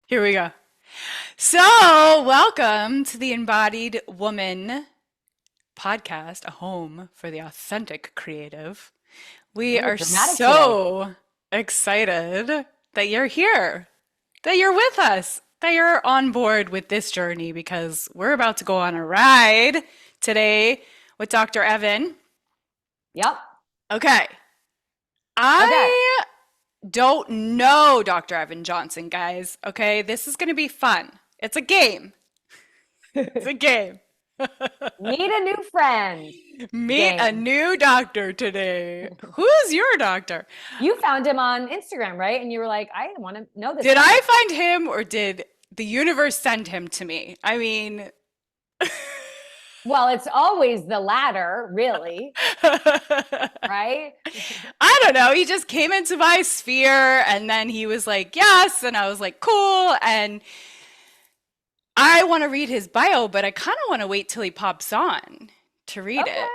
Here we go. So, welcome to the Embodied Woman podcast, a home for the authentic creative. We Ooh, are dramatic today. so excited that you're here, that you're with us, that you're on board with this journey because we're about to go on a ride today with Dr. Evan. Yep. Okay, Okay. I don't know Dr. Evan Johnson, guys. Okay, this is going to be fun. It's a game. It's a game. Meet a new friend Meet a game. new doctor today. Who's your doctor? You found him on Instagram, right? And you were like, I want to know this Did I guy. find him or did the universe send him to me? I mean, Well, it's always the latter, really, right? I don't know. He just came into my sphere and then he was like, yes. And I was like, cool. And I want to read his bio, but I kind of want to wait till he pops on to read it. Okay.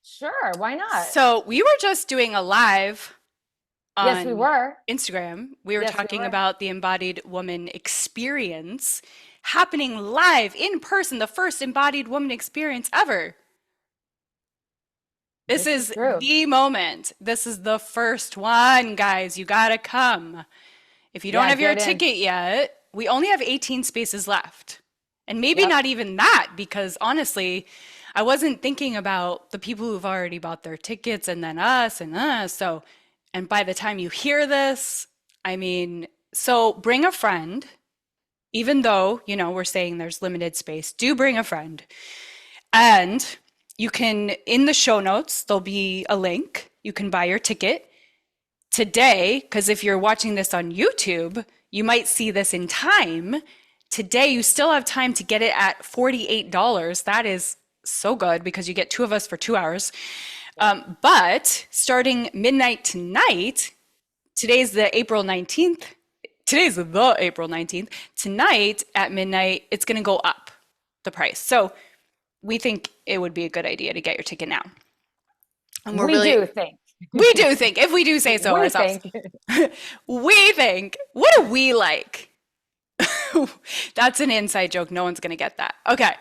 Sure. Why not? So we were just doing a live Yes, we on were. Instagram. We were Yes, we talking were. about the Embodied Woman Experience happening live in person, the first Embodied Woman Experience ever. This This is is true. the moment. This is the first one, guys. You gotta come. If you don't Yeah, have your get in. ticket yet, we only have 18 spaces left. And maybe Yep. not even that, because honestly, I wasn't thinking about the people who've already bought their tickets and then us and us. So, and by the time you hear this, I mean, so bring a friend, even though, we're saying there's limited space, do bring a friend. And you can, in the show notes, there'll be a link. You can buy your ticket today, because if you're watching this on YouTube, you might see this in time. Today, you still have time to get it at $48. That is so good because you get two of us for 2 hours. Yep. But starting midnight tonight, today's the April 19th. Today's the April 19th. Tonight at midnight, it's going to go up the price. So we think it would be a good idea to get your ticket now. And we're We really, do think. we do think, if we do say so We ourselves, think. we think, what are we like? That's an inside joke. No one's going to get that. Okay.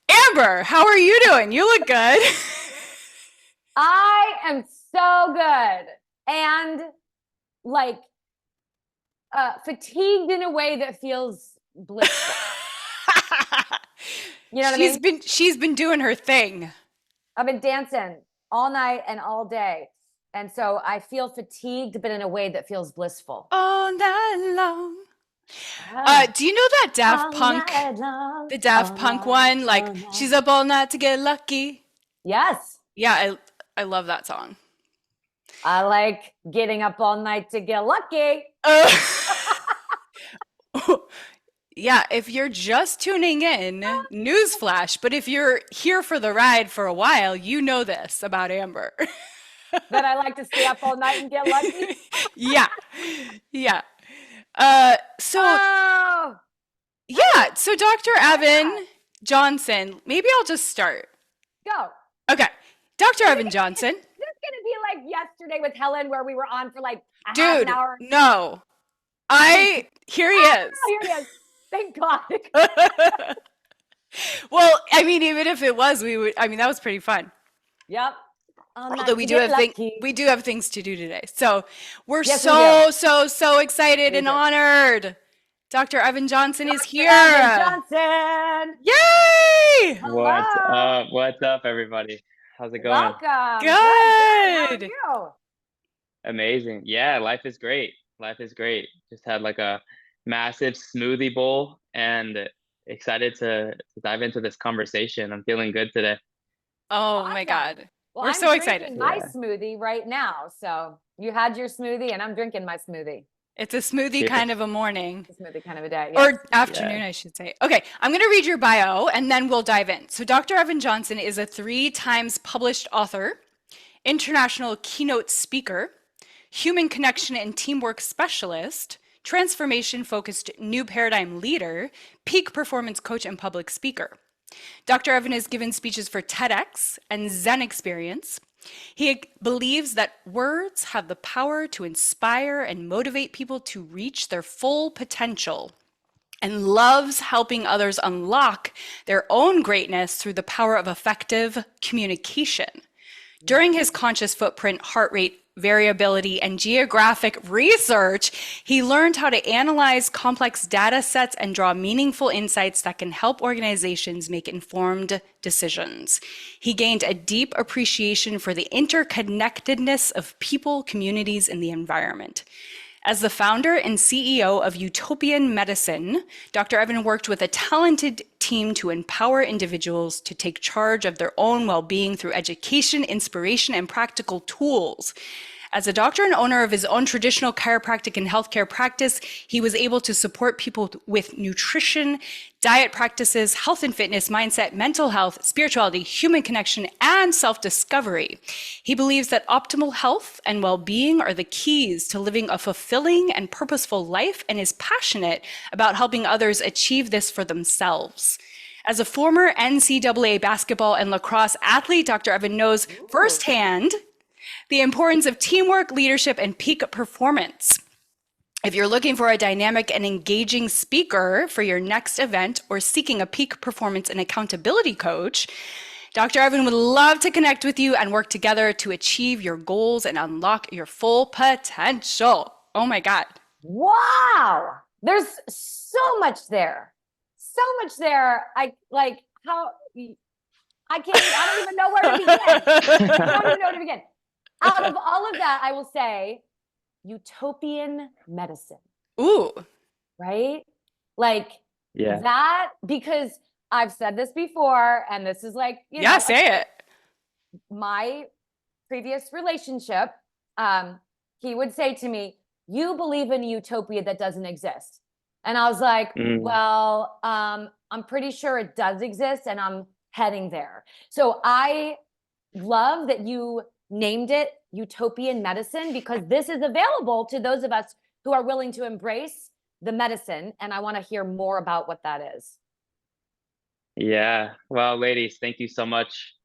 Amber, how are you doing? You look good. I am so good. And like fatigued in a way that feels blissful. You know what I She's mean? been doing her thing. I've been dancing all night and all day. And so I feel fatigued, but in a way that feels blissful. All night long. Ah, Do you know that Daft all Punk, night long, the Daft all Punk night, one? Like, all night. she's up all night to get lucky. Yes. Yeah, I love that song. I like getting up all night to get lucky. Uh, yeah, if you're just tuning in, newsflash. But if you're here for the ride for a while, you know this about Amber. That I like to stay up all night and get lucky. Yeah, yeah. So Oh, yeah, so Dr. why not? Evan Johnson, maybe I'll just start. Go. Okay, Dr. Is Evan Johnson, this gonna be like yesterday with Helen, where we were on for like a half an dude, hour? no, here he is. Oh, here he is. Thank God. Well, I mean, even if it was, I mean, that was pretty fun. Yep. All Although night to get lucky. we do have things to do today. So we're Yes, we do. so excited We and do. honored. Dr. Evan Johnson is Dr. Evan here. Johnson. Yay! What's Hello. up? What's up, everybody? How's it going? Welcome. Good. How are Good. you? Amazing. Yeah, life is great. Life is great. Just had like a massive smoothie bowl and excited to dive into this conversation. I'm feeling good today. Oh my Awesome. God. Well, We're I'm so excited. drinking my Yeah. smoothie right now. So you had your smoothie, and I'm drinking my smoothie. It's a smoothie Cheers. kind of a morning. It's a smoothie kind of a day. Yes. Or afternoon, I should say. Okay, I'm going to read your bio and then we'll dive in. So, Dr. Evan Johnson is a 3 times published author, international keynote speaker, human connection and teamwork specialist, transformation focused new paradigm leader, peak performance coach, and public speaker. Dr. Evan has given speeches for TEDx and Zen Experience. He believes that words have the power to inspire and motivate people to reach their full potential. and loves helping others unlock their own greatness through the power of effective communication. During his conscious footprint, heart rate variability, and geographic research, he learned how to analyze complex data sets and draw meaningful insights that can help organizations make informed decisions. He gained a deep appreciation for the interconnectedness of people, communities, and the environment. As the founder and CEO of Utopian Medicine, Dr. Evan worked with a talented team to empower individuals to take charge of their own well-being through education, inspiration, and practical tools. As a doctor and owner of his own traditional chiropractic and healthcare practice, he was able to support people with nutrition, diet practices, health and fitness, mindset, mental health, spirituality, human connection, and self-discovery. He believes that optimal health and well-being are the keys to living a fulfilling and purposeful life, and is passionate about helping others achieve this for themselves. As a former NCAA basketball and lacrosse athlete, Dr. Evan knows firsthand the importance of teamwork, leadership, and peak performance. If you're looking for a dynamic and engaging speaker for your next event or seeking a peak performance and accountability coach, Dr. Evan would love to connect with you and work together to achieve your goals and unlock your full potential. Oh my God. Wow. There's so much there. So much there. I don't even know where to begin. I don't even know where to begin. Out of all of that, I will say utopian medicine. Ooh. Right? Like Yeah. that, because I've said this before, and this is like, Yeah, say it. My previous relationship, he would say to me, "You believe in a utopia that doesn't exist." And I was like, well, I'm pretty sure it does exist, and I'm heading there. So I love that you named it Utopian Medicine, because this is available to those of us who are willing to embrace the medicine. And I want to hear more about what that is. Yeah. Well, ladies, thank you so much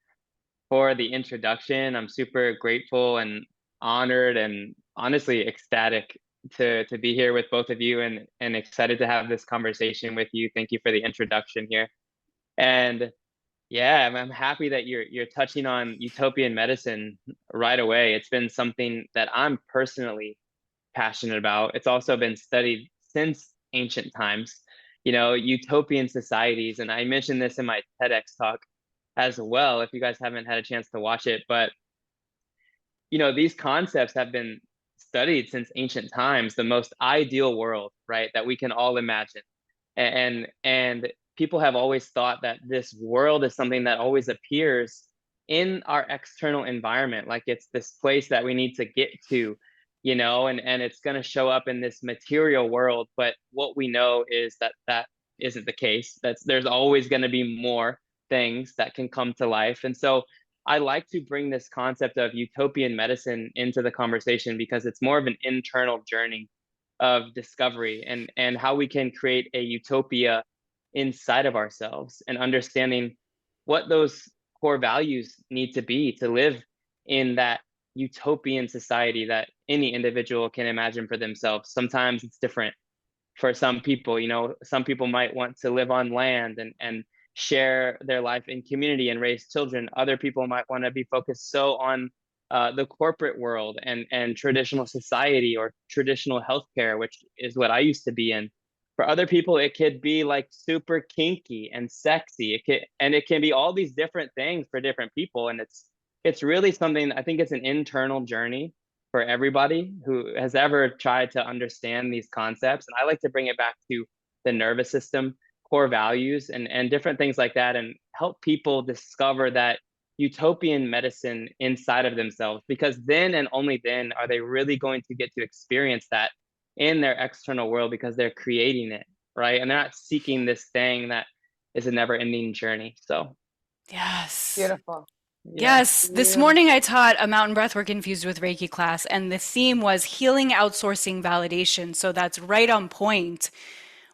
for the introduction. I'm super grateful and honored and honestly ecstatic to be here with both of you, and excited to have this conversation with you. Thank you for the introduction here. And yeah, I'm happy that you're touching on utopian medicine right away. It's been something that I'm personally passionate about. It's also been studied since ancient times, utopian societies. And I mentioned this in my TEDx talk as well, if you guys haven't had a chance to watch it. But, these concepts have been studied since ancient times, the most ideal world, right, that we can all imagine. And people have always thought that this world is something that always appears in our external environment, like it's this place that we need to get to, and it's going to show up in this material world. But what we know is that that isn't the case. There's always going to be more things that can come to life. And so I like to bring this concept of utopian medicine into the conversation, because it's more of an internal journey of discovery, and how we can create a utopia inside of ourselves, and understanding what those core values need to be to live in that utopian society that any individual can imagine for themselves. Sometimes it's different for some people. Some people might want to live on land and share their life in community and raise children. Other people might want to be focused so on the corporate world and traditional society or traditional healthcare, which is what I used to be in. For other people, it could be like super kinky and sexy. It can be all these different things for different people. And it's really something, I think it's an internal journey for everybody who has ever tried to understand these concepts. And I like to bring it back to the nervous system, core values, and different things like that, and help people discover that utopian medicine inside of themselves, because then and only then are they really going to get to experience that in their external world, because they're creating it, right? And they're not seeking this thing that is a never-ending journey. So Yes. Beautiful. Yes. This morning I taught a mountain breathwork infused with Reiki class, and the theme was healing, outsourcing, validation. So that's right on point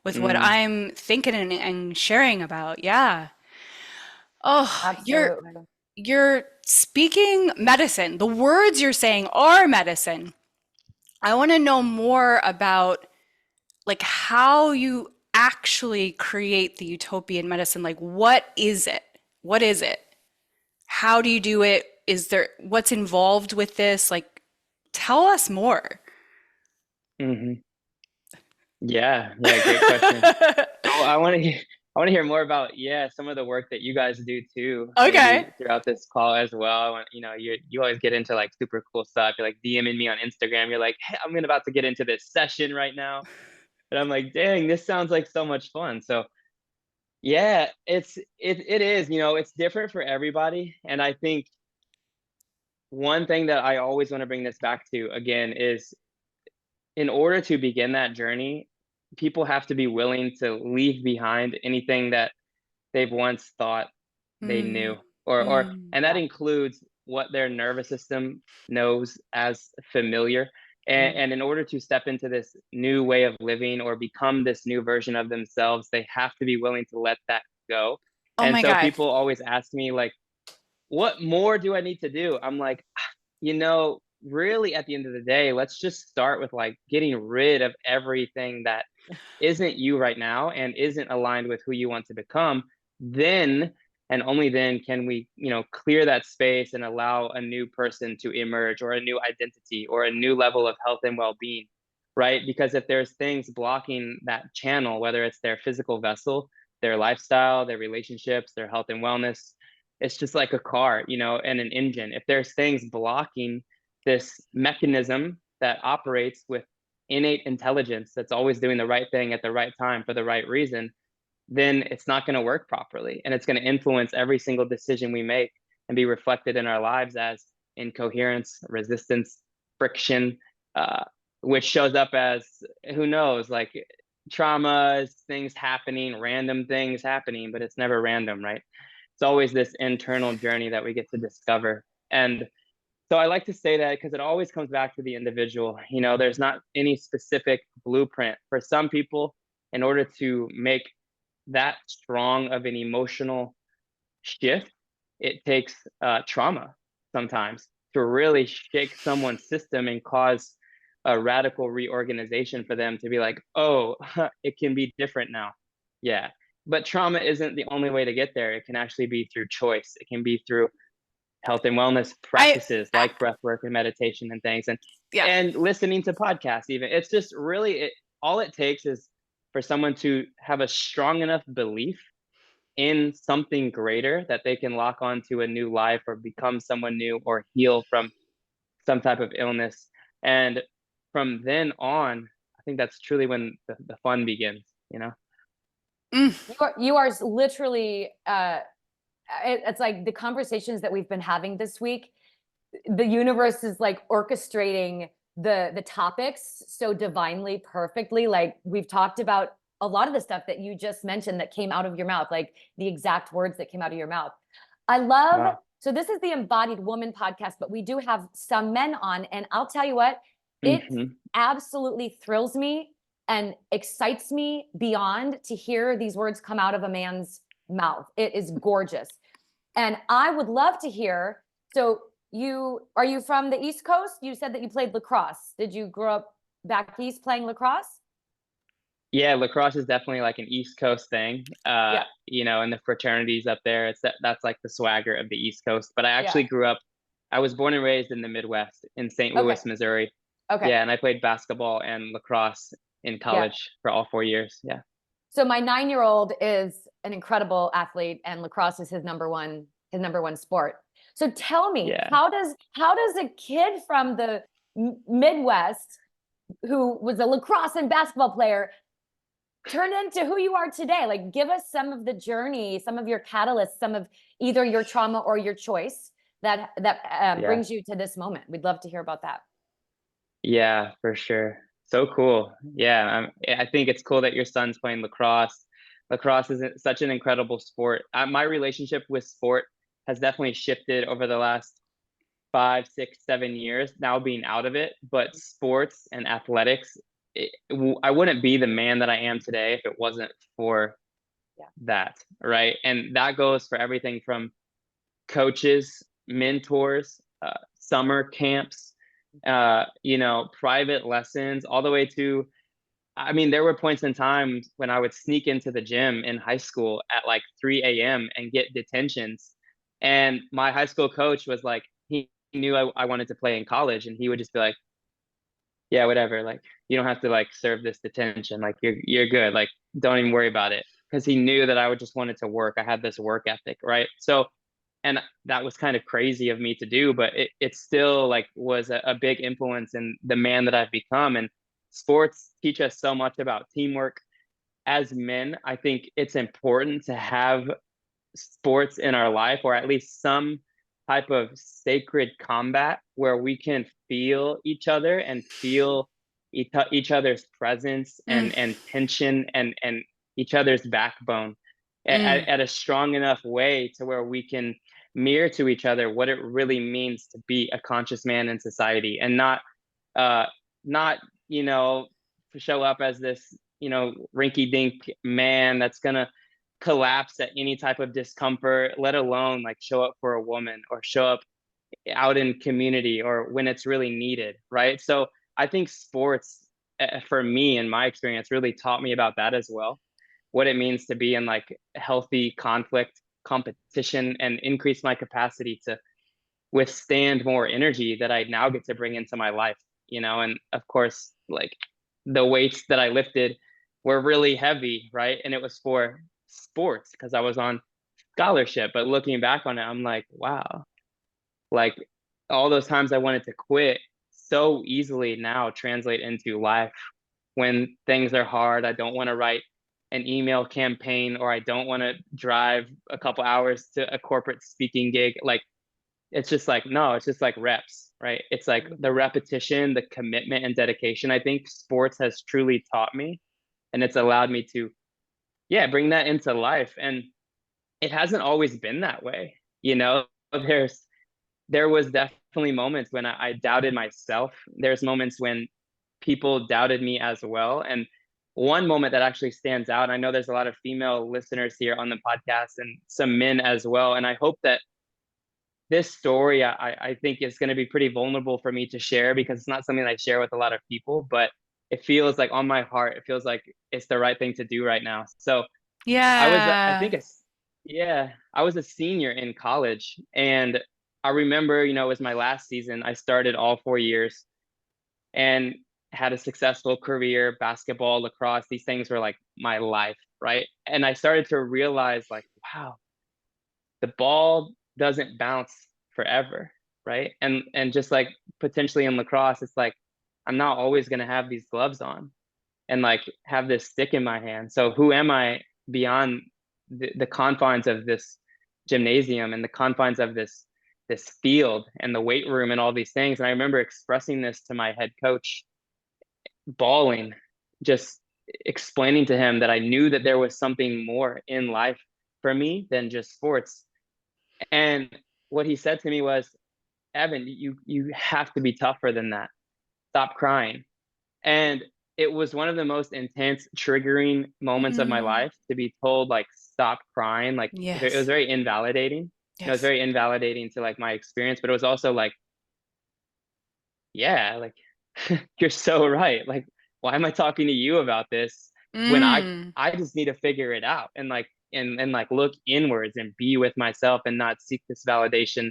with what I'm thinking and sharing about. Yeah. Oh, Absolutely. you're speaking medicine. The words you're saying are medicine. I want to know more about like how you actually create the utopian medicine? Like, what is it? What is it? How do you do it? Is there, what's involved with this? Like, tell us more. Hmm. Yeah, great question. So I want to hear more about, yeah, some of the work that you guys do too, Okay. maybe throughout this call as well. I want, you always get into like super cool stuff. You're like DMing me on Instagram. You're like, hey, I'm about to get into this session right now. And I'm like, dang, this sounds like so much fun. So yeah, it is, it's different for everybody. And I think one thing that I always want to bring this back to again is, in order to begin that journey, people have to be willing to leave behind anything that they've once thought they knew, Mm, or mm, and that Yeah. includes what their nervous system knows as familiar. And, Mm. and in order to step into this new way of living or become this new version of themselves, they have to be willing to let that go. oh And my so God. people always ask me like, what more do I need to do? I'm like, really at the end of the day, let's just start with like getting rid of everything that isn't you right now and isn't aligned with who you want to become. Then and only then can we, clear that space and allow a new person to emerge, or a new identity, or a new level of health and well-being, right? Because if there's things blocking that channel, whether it's their physical vessel, their lifestyle, their relationships, their health and wellness, it's just like a car, and an engine. If there's things blocking this mechanism that operates with innate intelligence, that's always doing the right thing at the right time for the right reason, then it's not going to work properly. And it's going to influence every single decision we make and be reflected in our lives as incoherence, resistance, friction, uh, which shows up as, who knows, like traumas, things happening, random things happening, but it's never random, right? It's always this internal journey that we get to discover. And so I like to say that because it always comes back to the individual. There's not any specific blueprint. For some people, in order to make that strong of an emotional shift, it takes trauma sometimes to really shake someone's system and cause a radical reorganization for them to be like, oh, it can be different now. Yeah. But trauma isn't the only way to get there. It can actually be through choice. It can be through health and wellness I, practices I like breath work and meditation and things, and yeah. and listening to podcasts even. It's just really, all it takes is for someone to have a strong enough belief in something greater that they can lock onto a new life, or become someone new, or heal from some type of illness. And from then on, I think that's truly when the fun begins. Mm, You are literally it's like the conversations that we've been having this week, the universe is like orchestrating the topics so divinely perfectly. Like we've talked about a lot of the stuff that you just mentioned that came out of your mouth, like the exact words that came out of your mouth. I love, Wow. so this is the Embodied Woman podcast, but we do have some men on, and I'll tell you what, it Hmm. absolutely thrills me and excites me beyond to hear these words come out of a man's mouth. It is gorgeous. And I would love to hear, so are you from the East Coast? You said that you played lacrosse. Did you grow up back east playing lacrosse? Yeah, lacrosse is definitely like an East Coast thing. Yeah. And the fraternities up there, that's like the swagger of the East Coast. But Yeah. I was born and raised in the Midwest in St. Okay. Louis, Missouri. Okay. Yeah, and I played basketball and lacrosse in Yeah. college for all 4 years. Yeah. So my 9-year-old is an incredible athlete, and lacrosse is his number one sport. So tell me, Yeah. how does a kid from the Midwest who was a lacrosse and basketball player turn into who you are today? Like, give us some of the journey, some of your catalysts, some of either your trauma or your choice that Yeah. brings you to this moment. We'd love to hear about that. Yeah, for sure. So cool. Yeah, I think it's cool that your son's playing lacrosse. Lacrosse is such an incredible sport. My relationship with sport has definitely shifted over the last 5, 6, 7 years now being out of it. But sports and athletics, I wouldn't be the man that I am today if it wasn't for Yeah. that, right? And that goes for everything from coaches, mentors, summer camps, private lessons, all the way to I mean, there were points in time when I would sneak into the gym in high school at like 3 a.m. and get detentions. And my high school coach was like, he knew I wanted to play in college, and he would just be like, yeah, whatever. Like, you don't have to like serve this detention. Like, you're good. Like, don't even worry about it. Because he knew that I would just wanted to work. I had this work ethic, right? So, and that was kind of crazy of me to do, but it still like was a big influence in the man that I've become. And sports teach us so much about teamwork. As men, I think it's important to have sports in our life, or at least some type of sacred combat where we can feel each other and feel each other's presence Mm, and tension and each other's backbone mm, at a strong enough way to where we can mirror to each other what it really means to be a conscious man in society, and uh not you know show up as this rinky dink man that's gonna collapse at any type of discomfort, let alone like show up for a woman or show up out in community or when it's really needed, right? So I think sports, for me in my experience, really taught me about that as well. What it means to be in like healthy conflict, competition, and increase my capacity to withstand more energy that I now get to bring into my life. And of course, like the weights that I lifted were really heavy, right? And it was for sports because I was on scholarship. But looking back on it, I'm like, wow, like all those times I wanted to quit so easily now translate into life. When things are hard, I don't want to write an email campaign, or I don't want to drive a couple hours to a corporate speaking gig. Like, it's just like, no, it's just like reps, right? It's like the repetition, the commitment and dedication. I think sports has truly taught me, and it's allowed me to, yeah, bring that into life. And it hasn't always been that way. There's there was definitely moments when I doubted myself. There's moments when people doubted me as well. And one moment that actually stands out, and I know there's a lot of female listeners here on the podcast and some men as well. And I hope that this story, I think, is going to be pretty vulnerable for me to share, because it's not something I share with a lot of people, but it feels like on my heart, it feels like it's the right thing to do right now. So I yeah. think yeah, I was a senior in college, and I remember, it was my last season. I started all 4 years and had a successful career, basketball, lacrosse. These things were like my life, right? And I started to realize, like, wow, the ball doesn't bounce forever, right? And just like potentially in lacrosse, it's like I'm not always going to have these gloves on and like have this stick in my hand. So who am I beyond the confines of this gymnasium and the confines of this field and the weight room and all these things? And I remember expressing this to my head coach, bawling, just explaining to him that I knew that there was something more in life for me than just sports. And what he said to me was, Evan, you have to be tougher than that. Stop crying. And it was one of the most intense, triggering moments of my Mm, life to be told, like, stop crying. Like, it was yes. very invalidating. It was Yes. very invalidating to like my experience, but it was also like, yeah, like you're so right. Like, why am I talking to you about this when Mm, I just need to figure it out and like and like look inwards and be with myself and not seek this validation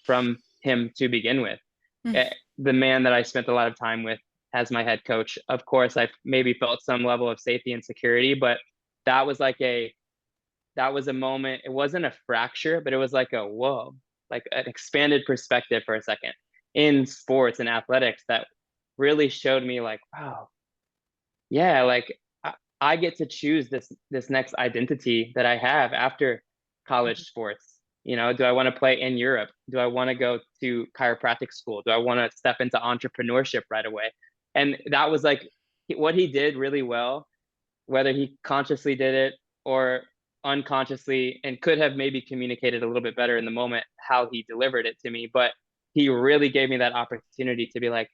from him to begin with. mm, The man that I spent a lot of time with as my head coach. Of course, I maybe felt some level of safety and security, but that was like that was a moment. It wasn't a fracture, but it was like a whoa, like an expanded perspective for a second in sports and athletics that really showed me like, wow, yeah, like I get to choose this next identity that I have after college sports. Do I want to play in Europe? Do I want to go to chiropractic school? Do I want to step into entrepreneurship right away? And that was like what he did really well, whether he consciously did it or unconsciously, and could have maybe communicated a little bit better in the moment how he delivered it to me. But he really gave me that opportunity to be like,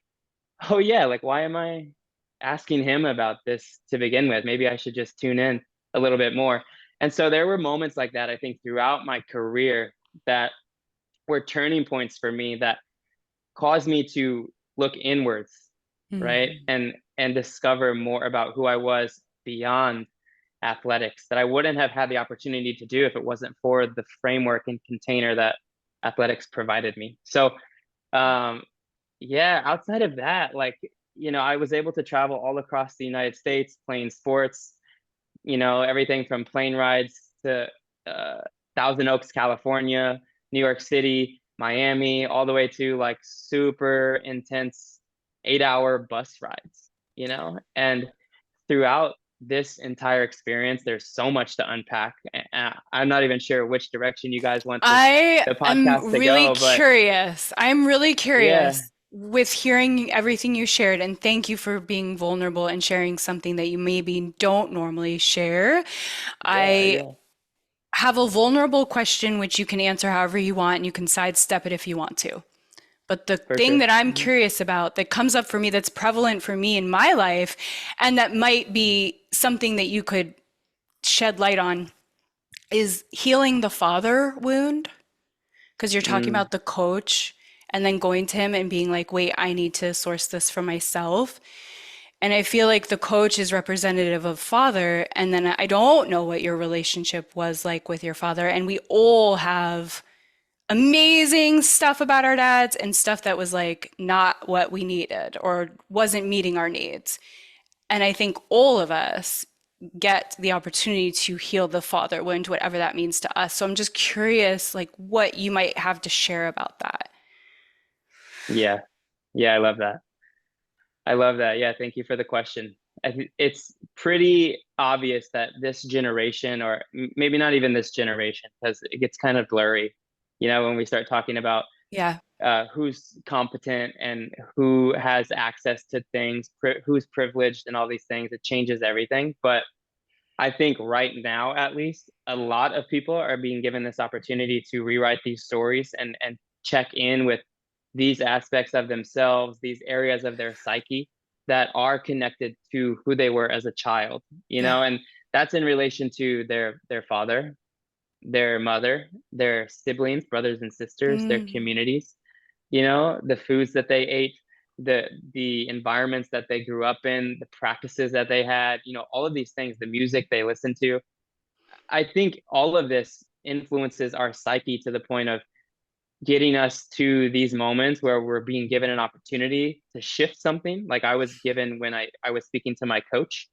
oh yeah, like why am I asking him about this to begin with? Maybe I should just tune in a little bit more. And so there were moments like that, I think, throughout my career that were turning points for me that caused me to look inwards, right? mm, and discover more about who I was beyond athletics that I wouldn't have had the opportunity to do if it wasn't for the framework and container that athletics provided me. So, yeah, outside of that, like, I was able to travel all across the United States playing sports, everything from plane rides to uh, Thousand Oaks, California, New York City, Miami, all the way to like super intense 8-hour bus rides, and throughout this entire experience, there's so much to unpack. I'm not even sure which direction you guys want this I the podcast am to really go, but curious. I'm really yeah, curious with hearing everything you shared, and thank you for being vulnerable and sharing something that you maybe don't normally share. yeah, I yeah, have a vulnerable question which you can answer however you want, and you can sidestep it if you want to. But the for thing sure. that I'm curious about that comes up for me, that's prevalent for me in my life, and that might be something that you could shed light on, is healing the father wound. Because you're talking Mm, about the coach and then going to him and being like, wait, I need to source this for myself. And I feel like the coach is representative of father. And then I don't know what your relationship was like with your father. And we all have amazing stuff about our dads and stuff that was like not what we needed or wasn't meeting our needs. And I think all of us get the opportunity to heal the father wound, whatever that means to us. So I'm just curious, like, what you might have to share about that. yeah, yeah, I love that. I love that. Yeah, thank you for the question. It's pretty obvious that this generation, or maybe not even this generation, because it gets kind of blurry, when we start talking about Yeah. who's competent and who has access to things, who's privileged and all these things. It changes everything. But I think right now, at least, a lot of people are being given this opportunity to rewrite these stories and check in with these aspects of themselves, these areas of their psyche that are connected to who they were as a child, Yeah. and that's in relation to their father, their mother, their siblings, brothers and sisters, their Mm. communities, the foods that they ate, the environments that they grew up in, the practices that they had, all of these things, the music they listened to. I think all of this influences our psyche to the point of getting us to these moments where we're being given an opportunity to shift something, like I was given when I was speaking to my coach.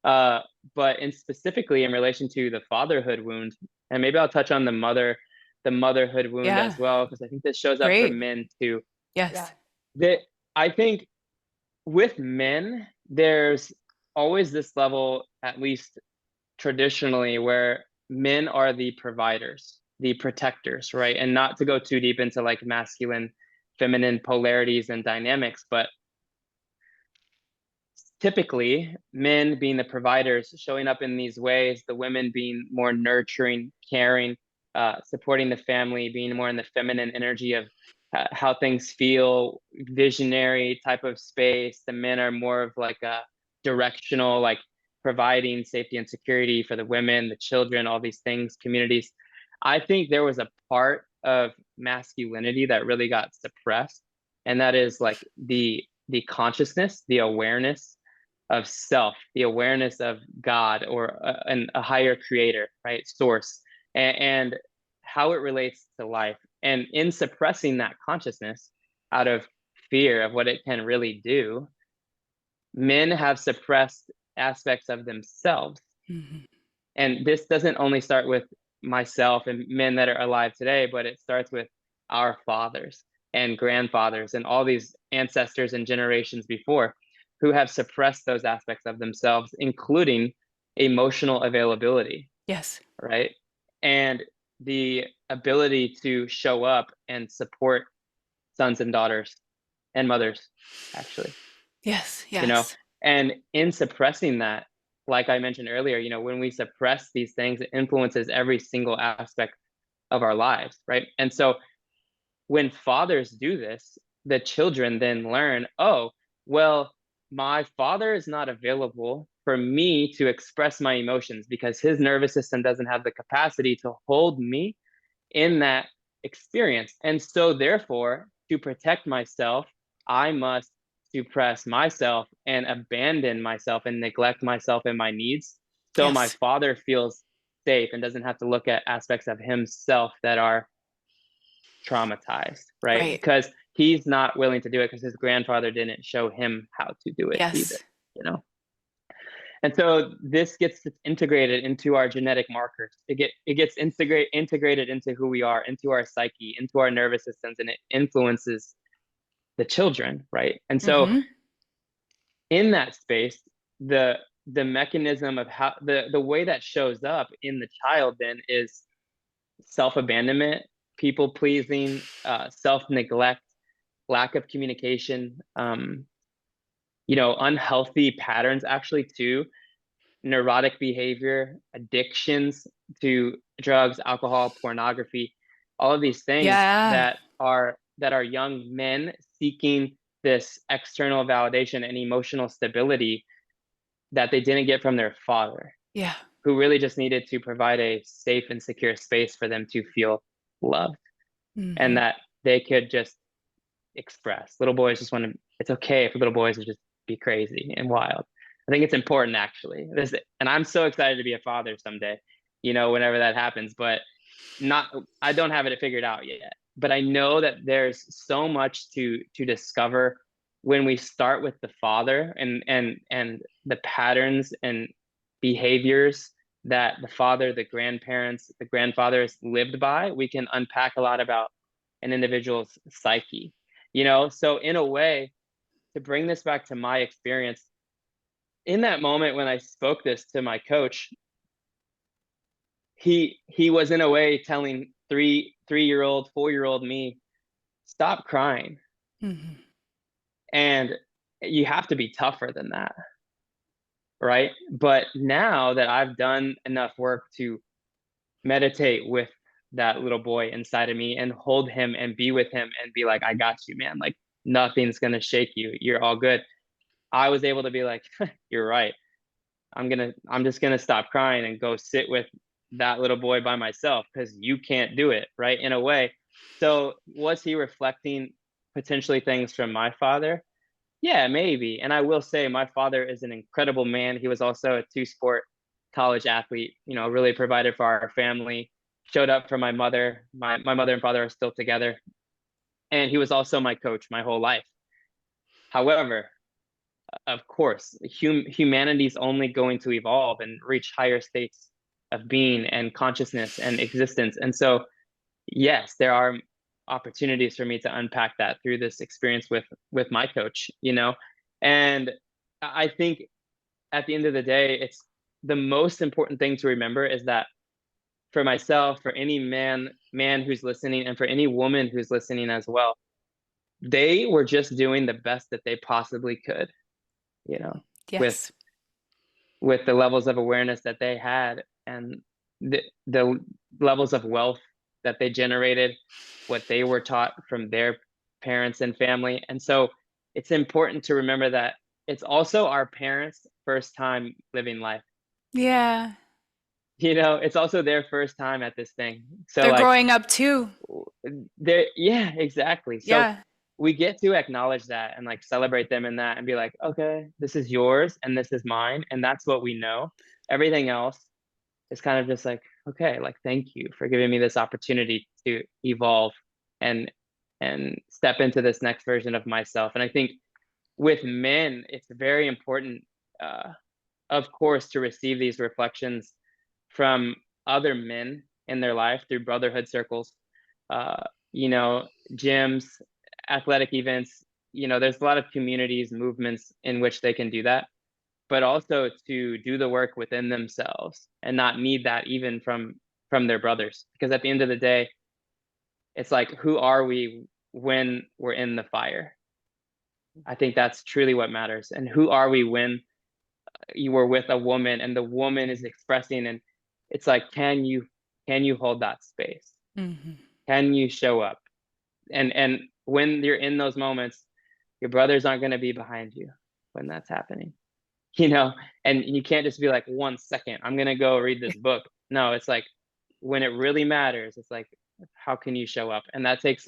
uh, but in specifically in relation to the fatherhood wound, and maybe I'll touch on the motherhood wound Yeah. as well, because I think this shows up for Great. men too. Yes. Yeah. That I think with men, there's always this level, at least traditionally, where men are the providers, the protectors, right? And not to go too deep into like masculine, feminine polarities and dynamics, but typically men being the providers, showing up in these ways, the women being more nurturing, caring, supporting the family, being more in the feminine energy of how things feel, visionary type of space. The men are more of like a directional, like providing safety and security for the women, the children, all these things, communities. I think there was a part of masculinity that really got suppressed, and that is like the consciousness, the awareness of self, the awareness of God, or a higher creator, right? Source, and how it relates to life. And in suppressing that consciousness out of fear of what it can really do, men have suppressed aspects of themselves. Mhm. And this doesn't only start with myself and men that are alive today, but it starts with our fathers and grandfathers and all these ancestors and generations before who have suppressed those aspects of themselves, including emotional availability, Yes. right? And the ability to show up and support sons and daughters and mothers, actually, Yes. you know Yes. and in suppressing that, like I mentioned earlier, when we suppress these things, it influences every single aspect of our lives, right? And so when fathers do this, the children then learn, oh, well, my father is not available for me to express my emotions because his nervous system doesn't have the capacity to hold me in that experience. And so therefore, to protect myself, I must suppress myself and abandon myself and neglect myself and my needs, so my Yes. father feels safe and doesn't have to look at aspects of himself that are traumatized, right? Right. Because he's not willing to do it because his grandfather didn't show him how to do it either, Yes. you know? And so this gets integrated into our genetic markers. It gets integrated into who we are, into our psyche, into our nervous systems, and it influences the children, right? And so Mm-hmm. in that space, the mechanism of how the way that shows up in the child then is self-abandonment, people pleasing, self-neglect, lack of communication, unhealthy patterns actually too, neurotic behavior, addictions to drugs, alcohol, pornography, all of these things Yeah. that are young men seeking this external validation and emotional stability that they didn't get from their father, Yeah. who really just needed to provide a safe and secure space for them to feel loved and Mm-hmm. that they could just express. Little boys just want to, it's okay for little boys to just be crazy and wild. I think it's important actually. And I'm so excited to be a father someday, whenever that happens, but I don't have it figured out yet. But I know that there's so much to discover when we start with the father and the patterns and behaviors that the father, the grandparents, the grandfathers lived by. We can unpack a lot about an individual's psyche. So in a way, to bring this back to my experience, in that moment when I spoke this to my coach, he was in a way telling 3-year-old, 4-year-old me, stop crying. Mm-hmm. And you have to be tougher than that, right? But now that I've done enough work to meditate with that little boy inside of me and hold him and be with him and be like, I got you, man. Like nothing's gonna shake you. You're all good. I was able to be like, you're right. I'm just gonna stop crying and go sit with that little boy by myself because you can't do it, right? In a way. So was he reflecting potentially things from my father? Yeah, maybe. And I will say my father is an incredible man. He was also a two-sport college athlete, really provided for our family, showed up for my mother. My mother and father are still together. And he was also my coach my whole life. However, of course, humanity is only going to evolve and reach higher states of being and consciousness and existence. And so, yes, there are opportunities for me to unpack that through this experience with my coach, And I think at the end of the day, it's the most important thing to remember is that for myself, for any man who's listening, and for any woman who's listening as well, they were just doing the best that they possibly could, you know, with Yes. with the levels of awareness that they had and the levels of wealth that they generated, what they were taught from their parents and family. And so it's important to remember that it's also our parents' first time living life. Yeah. It's also their first time at this thing. So They're like growing up too. yeah, exactly. So Yeah. we get to acknowledge that and like celebrate them in that and be like, okay, this is yours and this is mine. And that's what we know. Everything else is kind of just like, okay, like thank you for giving me this opportunity to evolve and step into this next version of myself. And I think with men, it's very important, of course, to receive these reflections from other men in their life through brotherhood circles, uh, gyms, athletic events. There's a lot of communities, movements in which they can do that, but also to do the work within themselves and not need that even from their brothers. Because at the end of the day, it's like, who are we when we're in the fire? I think that's truly what matters. And who are we when you were with a woman and the woman is expressing, and it's like, can you hold that space? Mm-hmm. Can you show up? And when you're in those moments, your brothers aren't going to be behind you when that's happening, and you can't just be like, 1 second, I'm going to go read this book. No, it's like when it really matters, it's like, how can you show up? And that takes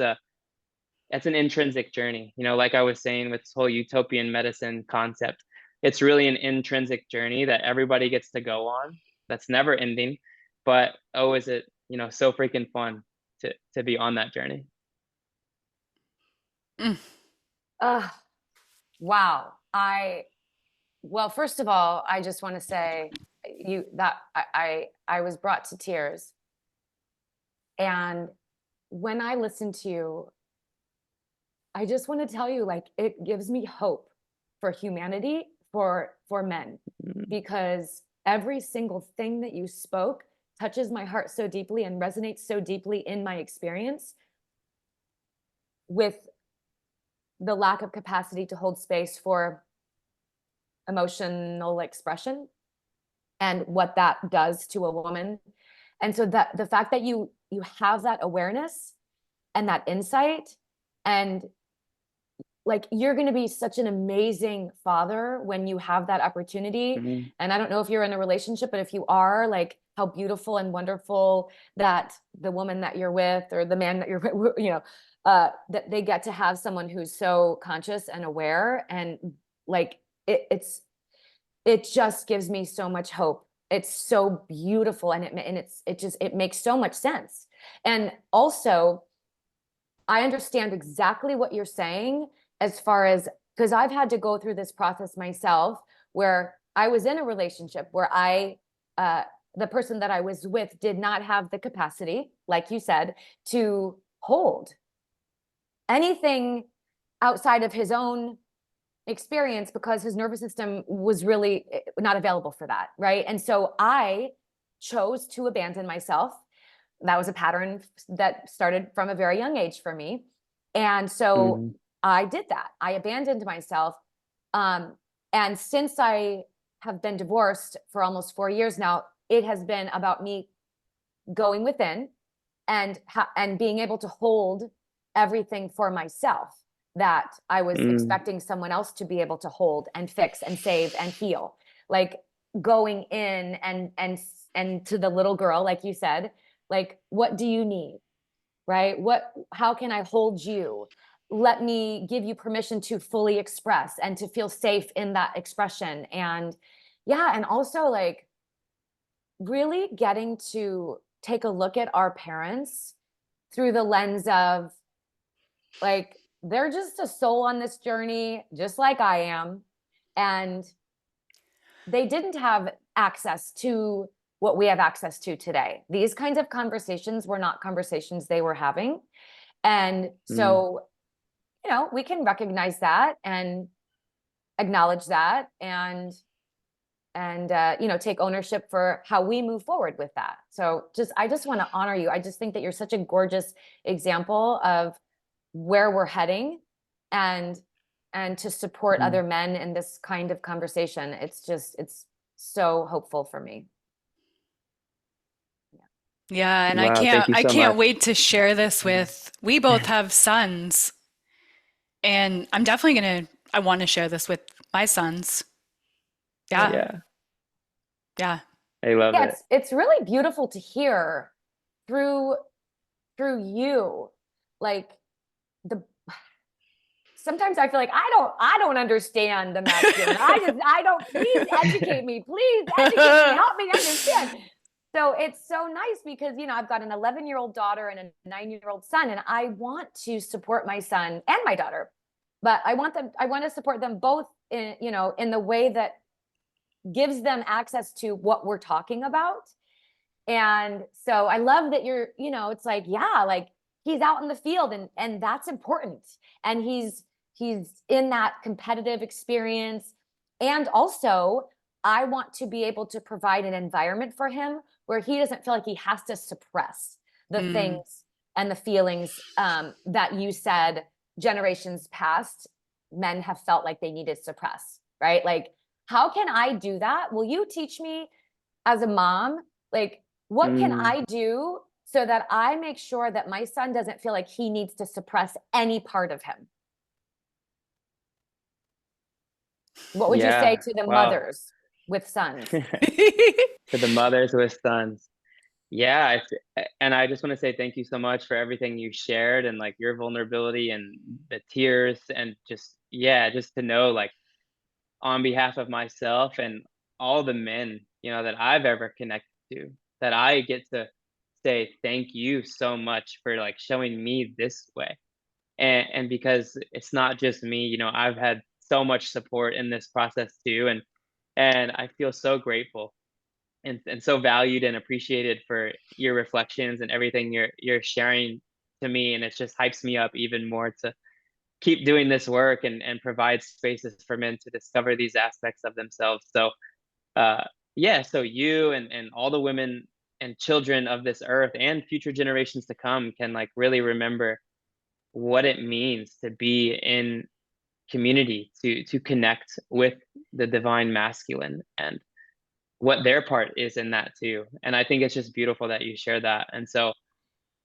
it's an intrinsic journey. You know, like I was saying with this whole utopian medicine concept, it's really an intrinsic journey that everybody gets to go on. That's never ending, but oh, is it, you know, so freaking fun to be on that journey. Mm. Wow. Well, first of all, I just want to say I was brought to tears. And when I listen to you, I just want to tell you, like, it gives me hope for humanity, for men, because every single thing that you spoke touches my heart so deeply and resonates so deeply in my experience with the lack of capacity to hold space for emotional expression and what that does to a woman. And so that the fact that you have that awareness and that insight, and like, you're going to be such an amazing father when you have that opportunity. Mm-hmm. And I don't know if you're in a relationship, but if you are, like, how beautiful and wonderful that the woman that you're with or the man that you're with, you know, that they get to have someone who's so conscious and aware. And like, it just gives me so much hope. It's so beautiful. And it makes so much sense. And also, I understand exactly what you're saying, as far as, because I've had to go through this process myself, where I was in a relationship where the person that I was with did not have the capacity, like you said, to hold anything outside of his own experience, because his nervous system was really not available for that, right? And so I chose to abandon myself. That was a pattern that started from a very young age for me. And so I did that. I abandoned myself. And since I have been divorced for almost 4 years now, it has been about me going within and being able to hold everything for myself that I was expecting someone else to be able to hold and fix and save and heal. Like, going in and to the little girl, like you said, like, what do you need? Right? How can I hold you? Let me give you permission to fully express and to feel safe in that expression. And yeah, and also, like, really getting to take a look at our parents through the lens of, like, they're just a soul on this journey, just like I am. And they didn't have access to what we have access to today. These kinds of conversations were not conversations they were having. And so, you know, we can recognize that and acknowledge that, and you know, take ownership for how we move forward with that. So I just want to honor you. I just think that you're such a gorgeous example of where we're heading, and to support other men in this kind of conversation. It's so hopeful for me. Yeah, and Wow, thank you I so can't much. wait to share this with, we both have sons, and I'm definitely I want to share this with my sons. Yeah. Yeah. Yeah, Yeah. I love Yeah, it. it's really beautiful to hear through you, like, the sometimes I feel like I don't understand the masculine. I don't, please educate me. Please educate me. Help me understand. So it's so nice because, you know, I've got an 11-year-old daughter and a 9-year-old son, and I want to support my son and my daughter, but I want to support them both in, you know, in the way that gives them access to what we're talking about. And so I love that you're, you know, it's like, yeah, like, he's out in the field, and that's important. And he's in that competitive experience. And also, I want to be able to provide an environment for him where he doesn't feel like he has to suppress the Mm. things and the feelings that you said generations past men have felt like they needed to suppress, right? Like, how can I do that? Will you teach me as a mom? Like, what can I do so that I make sure that my son doesn't feel like he needs to suppress any part of him? What would you say Yeah, to the wow. mothers with sons? To the mothers with sons. Yeah, and I just want to say thank you so much for everything you shared and like your vulnerability and the tears and just yeah, just to know like on behalf of myself and all the men, that I've ever connected to, that I get to say thank you so much for like showing me this way. And because it's not just me, I've had so much support in this process too. And I feel so grateful and so valued and appreciated for your reflections and everything you're sharing to me. And it just hypes me up even more to keep doing this work and provide spaces for men to discover these aspects of themselves. So uh yeah, so you and all the women and children of this earth and future generations to come can like really remember what it means to be in community, to connect with the divine masculine and what their part is in that too. And I think it's just beautiful that you share that. And so,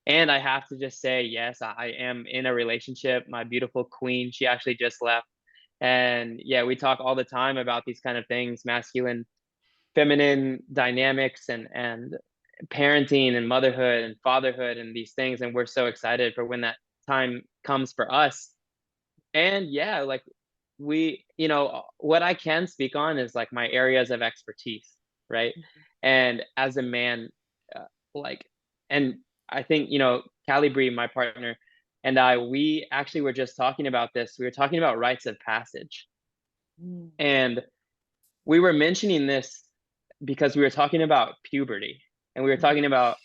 and I have to just say, yes, I am in a relationship. My beautiful queen, she actually just left. And yeah, we talk all the time about these kind of things, masculine, feminine dynamics and parenting and motherhood and fatherhood and these things. And we're so excited for when that time comes for us. And yeah, like what I can speak on is like my areas of expertise, right? And as a man, uh, like, and I think, Callie Bree, my partner, and we actually were just talking about this. We were talking about rites of passage. Mm. And we were mentioning this because we were talking about puberty. And we were talking about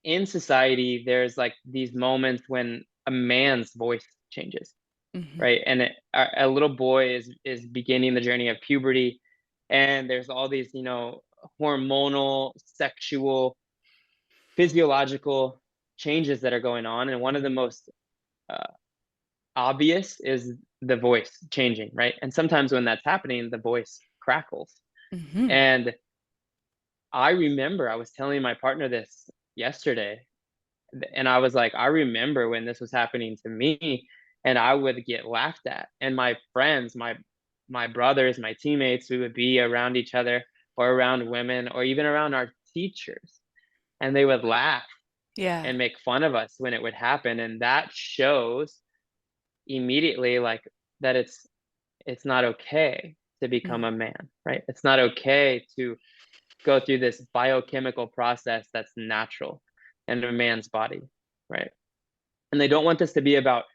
in society, there's like these moments when a man's voice changes, Hmm. right? And a little boy is beginning the journey of puberty, and there's all these, hormonal, sexual, physiological changes that are going on, and one of the most uh, obvious is the voice changing, right? And sometimes when that's happening, the voice crackles. Hmm. And I remember I was telling my partner this yesterday, and I was like, I remember when this was happening to me, and I would get laughed at. And my friends, my brothers, my teammates, we would be around each other or around women or even around our teachers, and they would laugh Yeah. and make fun of us when it would happen. And that shows immediately like that it's not okay to become Mm. a man, right? It's not okay to go through this biochemical process that's natural in a man's body, right? And they don't want this to be about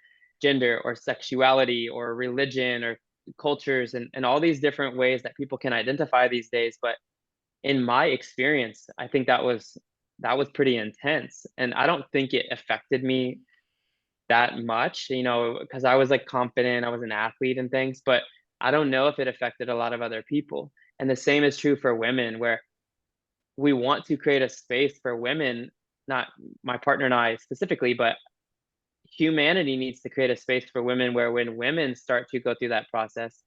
gender or sexuality or religion or cultures and all these different ways that people can identify these days. But in my experience, I think that was pretty intense. And I don't think it affected me that much, because I was like confident, I was an athlete and things, but I don't know if it affected a lot of other people. And the same is true for women, where we want to create a space for women, not my partner and I specifically, but humanity needs to create a space for women where when women start to go through that process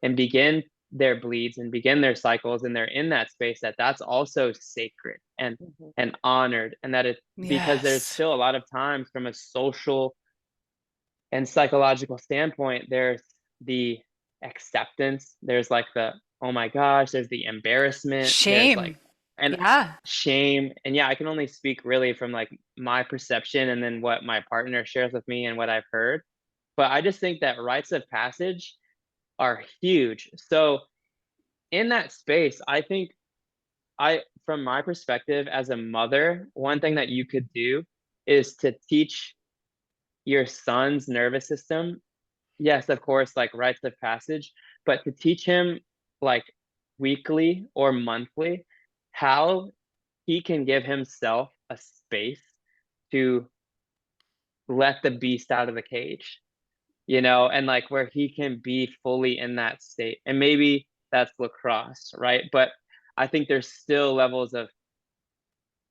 and begin their bleeds and begin their cycles and they're in that space, that's also sacred Mhm. and honored, and that it because there's Yes. still a lot of times from a social and psychological standpoint, there's the acceptance, there's like the oh my gosh, there's the embarrassment, there's like Shame. and Yeah. shame. And yeah, I can only speak really from like my perception and then what my partner shares with me and what I've heard. But I just think that rites of passage are huge. So in that space, I think from my perspective as a mother, one thing that you could do is to teach your son's nervous system, yes, of course, like rites of passage, but to teach him like weekly or monthly how he can give himself a space to let the beast out of the cage, and like where he can be fully in that state. And maybe that's lacrosse, right? But I think there's still levels of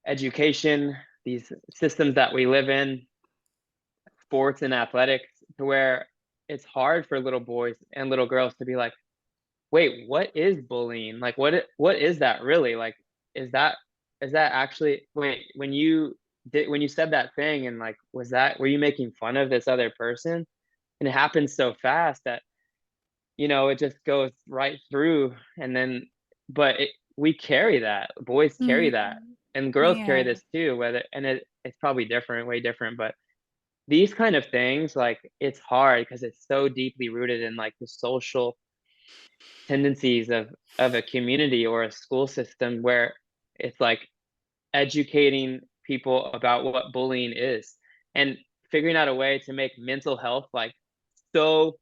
education, these systems that we live in, sports and athletics, to where it's hard for little boys and little girls to be like, wait, what is bullying? Like what is that really? Like is that actually wait, when you said that thing and like were you making fun of this other person? And it happens so fast that it just goes right through. And then but we carry that, boys carry Mm. that. and girls carry Yeah. this too, it's probably different, way different, but these kind of things, like, it's hard because it's so deeply rooted in like the social tendencies of a community or a school system where it's like educating people about what bullying is and figuring out a way to make mental health like so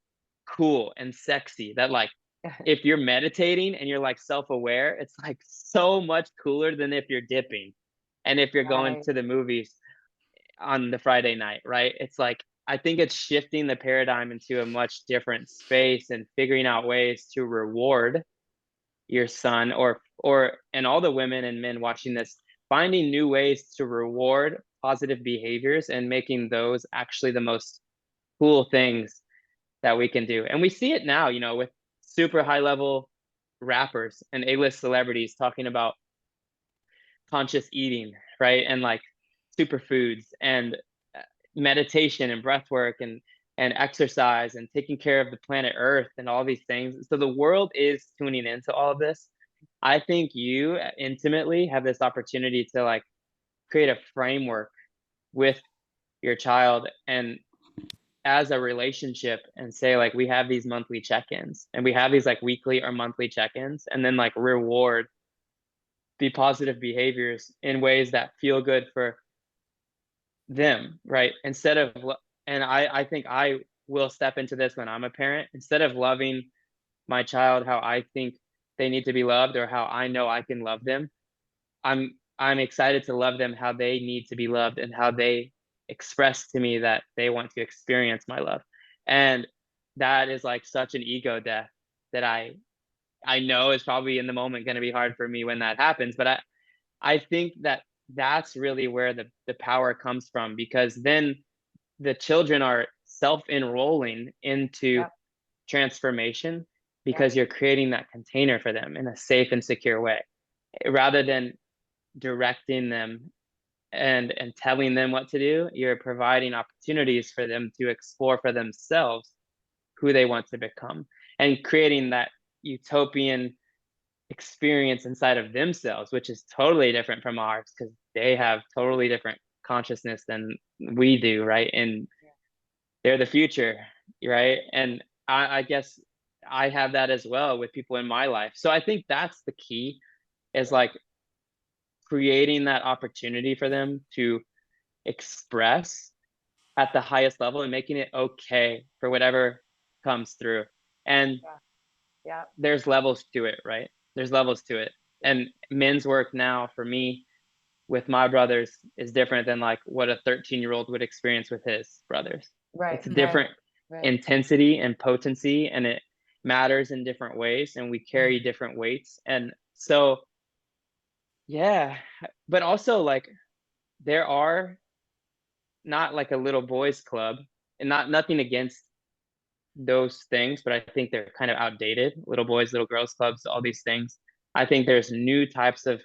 cool and sexy that like if you're meditating and you're like self-aware, it's like so much cooler than if you're dipping and if you're going Right. to the movies on the Friday night, right? It's like I think it's shifting the paradigm into a much different space and figuring out ways to reward your son or and all the women and men watching this, finding new ways to reward positive behaviors and making those actually the most cool things that we can do. And we see it now, with super high level rappers and A-list celebrities talking about conscious eating, right? And like superfoods and meditation and breath work and exercise and taking care of the planet Earth and all these things. So the world is tuning into all of this. I think you intimately have this opportunity to like create a framework with your child and as a relationship and say like we have these monthly check-ins and we have these like weekly or monthly check-ins and then like reward the positive behaviors in ways that feel good for them, right? Instead of and I think I will step into this when I'm a parent. Instead of loving my child how I think they need to be loved or how I know I can love them, I'm excited to love them how they need to be loved and how they express to me that they want to experience my love. And that is like such an ego death that I know is probably in the moment going to be hard for me when that happens, but I think that that's really where the power comes from because then the children are self-enrolling into Yep. transformation Yep. because you're creating that container for them in a safe and secure way rather than directing them and telling them what to do. You're providing opportunities for them to explore for themselves who they want to become and creating that utopian experience inside of themselves, which is totally different from ours because they have totally different consciousness than we do, right? And they're the future, right? And I guess I have that as well with people in my life. So I think that's the key is like creating that opportunity for them to express at the highest level and making it okay for whatever comes through. And Yeah. Yeah. there's levels to it, right? There's levels to it. And men's work now for me with my brothers is different than like what a 13-year-old would experience with his brothers. Right. It's a Right. different Right. intensity and potency, and it matters in different ways, and we carry different weights. And so, yeah, but also like there are not like a little boys club, and nothing against those things, but I think they're kind of outdated. Little boys, little girls clubs, all these things. I think there's new types of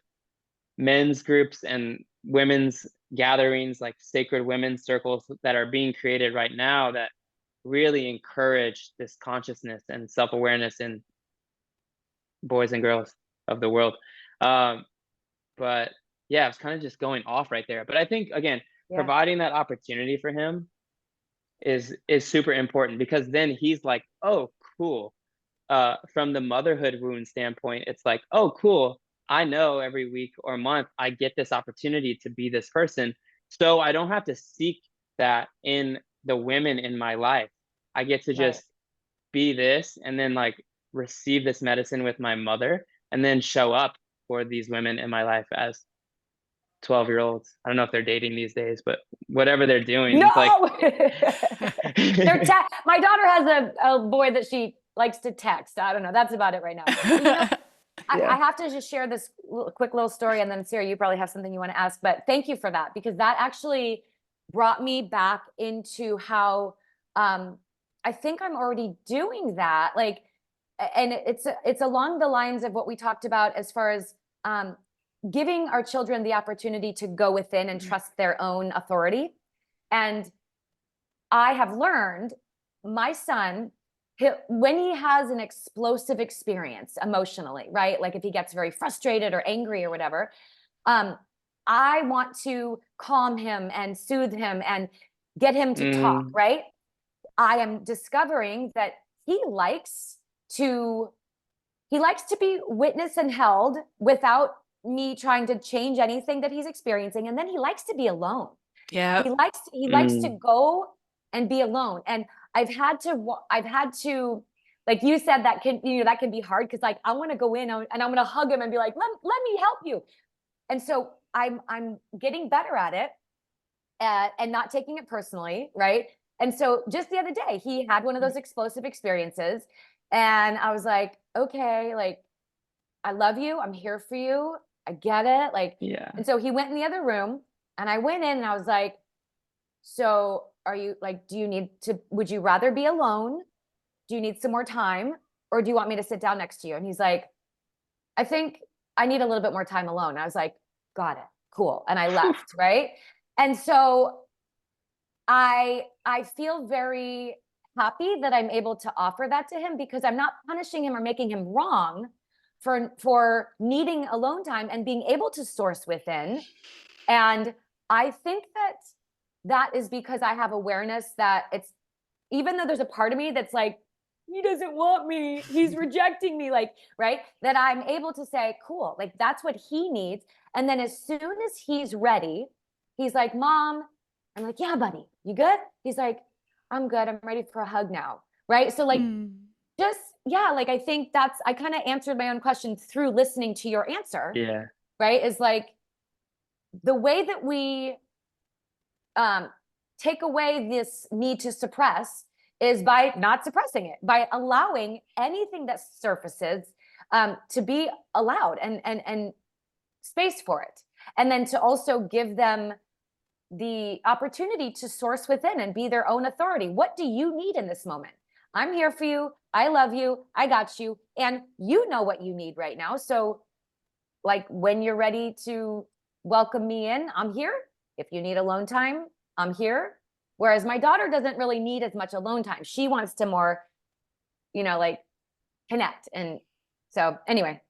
men's groups and women's gatherings, like sacred women's circles that are being created right now that really encourage this consciousness and self-awareness in boys and girls of the world. Um, but yeah, it's kind of just going off right there. But I think again, Yeah. providing that opportunity for him is super important because then he's like, oh, cool. From the motherhood wound standpoint, it's like, oh, cool. I know every week or month I get this opportunity to be this person. So I don't have to seek that in the women in my life. I get to Right. just be this and then like receive this medicine with my mother and then show up for these women in my life as 12-year-olds. I don't know if they're dating these days, but whatever they're doing, it's like No. My daughter has a boy that she likes to text. I don't know. That's about it right now. But I have to just share this quick little story, and then Sarah, you probably have something you want to ask. But thank you for that because that actually brought me back into how I think I'm already doing that. Like, and it's along the lines of what we talked about as far as giving our children the opportunity to go within and trust their own authority. And I have learned my son, when he has an explosive experience emotionally, right? Like if he gets very frustrated or angry or whatever, I want to calm him and soothe him and get him to talk, right? I am discovering that he likes to be witnessed and held without me trying to change anything that he's experiencing. And then he likes to be alone. Yeah. He likes to go and be alone. And I've had to, like you said, that can be hard, because like I want to go in and I'm going to hug him and be like, let me help you. And so I'm getting better at it, and not taking it personally, right? And so just the other day, he had one of those explosive experiences, and I was like, okay, like, I love you. I'm here for you. I get it. Like, Yeah. and so he went in the other room, and I went in and I was like, so would you rather be alone? Do you need some more time? Or do you want me to sit down next to you? And he's like, I think I need a little bit more time alone. I was like, got it. Cool. And I left. Right. And so I feel very happy that I'm able to offer that to him, because I'm not punishing him or making him wrong for needing alone time and being able to source within. And I think that is because I have awareness that it's, even though there's a part of me that's like, he doesn't want me, he's rejecting me, like, right, that I'm able to say, cool, like, that's what he needs. And then as soon as he's ready, he's like, Mom, I'm like, yeah, buddy, you good? He's like, I'm good, I'm ready for a hug now, right? So like, just, yeah, like, I think I kind of answered my own question through listening to your answer. Yeah. Right, is like, the way that we take away this need to suppress is by not suppressing it, by allowing anything that surfaces to be allowed, and space for it. And then to also give them the opportunity to source within and be their own authority. What do you need in this moment? I'm here for you. I love you. I got you. And you know what you need right now. So like, when you're ready to welcome me in, I'm here. If you need alone time, I'm here. Whereas my daughter doesn't really need as much alone time. She wants to more, like, connect. And so anyway,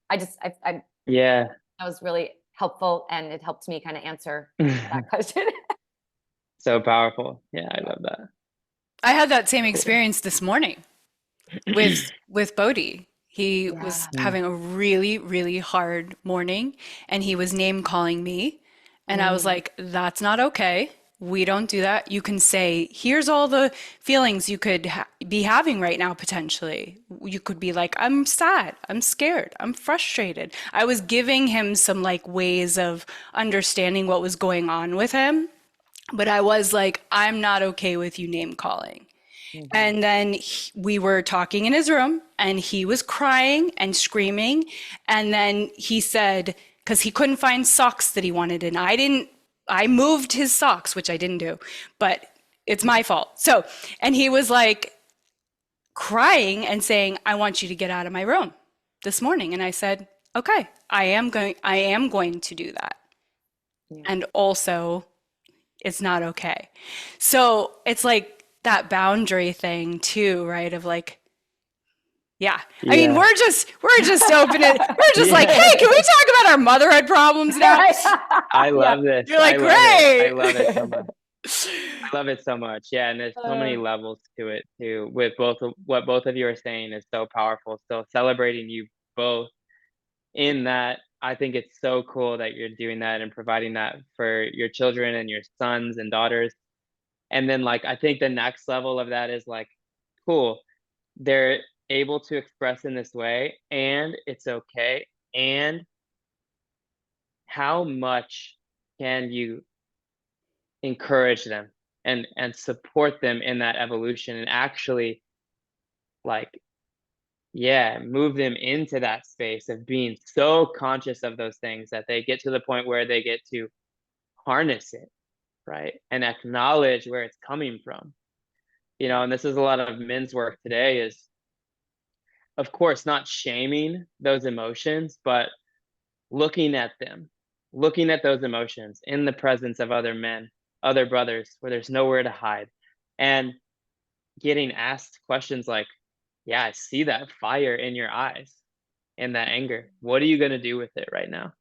Yeah. that was really helpful, and it helped me kind of answer that question. So powerful. Yeah, I love that. I had that same Cool. experience this morning with Bodhi. He was having a really, really hard morning, and he was name calling me. And I was like, that's not okay. We don't do that. You can say, here's all the feelings you could be having right now, potentially. You could be like, I'm sad, I'm scared, I'm frustrated. I was giving him some like ways of understanding what was going on with him, but I was like, I'm not okay with you name calling. And then we were talking in his room, and he was crying and screaming. And then he said, because he couldn't find socks that he wanted, and I moved his socks, which I didn't do, but it's my fault. So, and he was like crying and saying, I want you to get out of my room this morning. And I said, okay, I am going to do that. And also, it's not okay. So it's like that boundary thing too, right? Of like, yeah. I mean, we're just open it. We're just like, hey, can we talk about our motherhood problems now? I love this. You're like, I great. love it so much. I love it so much. Yeah, and there's so many levels to it too. With what both of you are saying is so powerful. So celebrating you both in that, I think it's so cool that you're doing that and providing that for your children and your sons and daughters. And then like, I think the next level of that is like, cool, they're able to express in this way, and it's okay. And how much can you encourage them and support them in that evolution, and actually like, yeah, move them into that space of being so conscious of those things that they get to the point where they get to harness it, right? And acknowledge where it's coming from. And this is a lot of men's work today, is of course not shaming those emotions, but looking at them, looking at those emotions in the presence of other men, other brothers, where there's nowhere to hide, and getting asked questions like, yeah, I see that fire in your eyes and that anger. What are you going to do with it right now?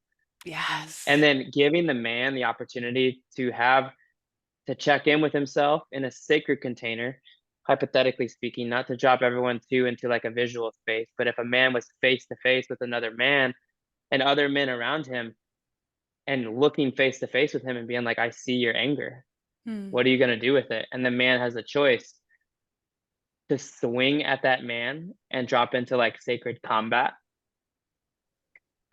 Yes. And then giving the man the opportunity to check in with himself in a sacred container, hypothetically speaking, not to drop everyone too into like a visual space, but if a man was face to face with another man and other men around him and looking face to face with him and being like, I see your anger. Hmm. What are you going to do with it? And the man has a choice to swing at that man and drop into like sacred combat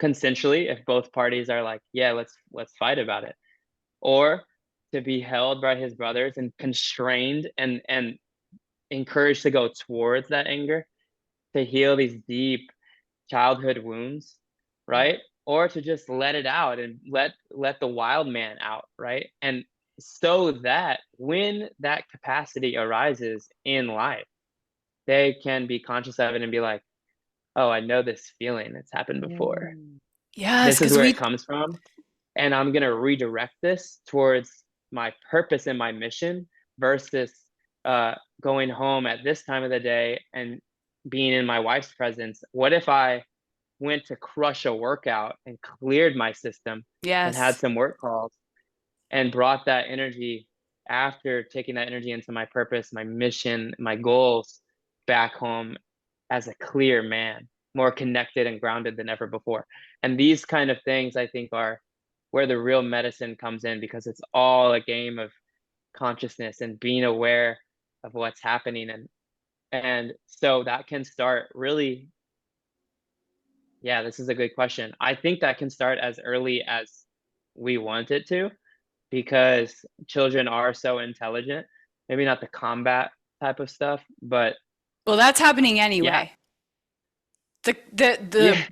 consensually if both parties are like, yeah, let's fight about it, or to be held by his brothers and constrained and encouraged to go towards that anger, to heal these deep childhood wounds, right? Or to just let it out and let the wild man out, right? And so that when that capacity arises in life, they can be conscious of it and be like, oh, I know this feeling. It's happened before. Yes, This is because where it we, comes from. And I'm going to redirect this towards my purpose and my mission versus uh, going home at this time of the day and being in my wife's presence. What if I went to crush a workout and cleared my system and had yes. some work calls and brought that energy after taking that energy into my purpose, my mission, my goals back home as a clear man, more connected and grounded than ever before. And these kind of things I think are where the real medicine comes in, because it's all a game of consciousness and being aware of what's happening. And so that can start really, yeah, this is a good question. I think that can start as early as we want it to, because children are so intelligent. Maybe not the combat type of stuff, but Well, that's happening yeah, anyway. The yeah,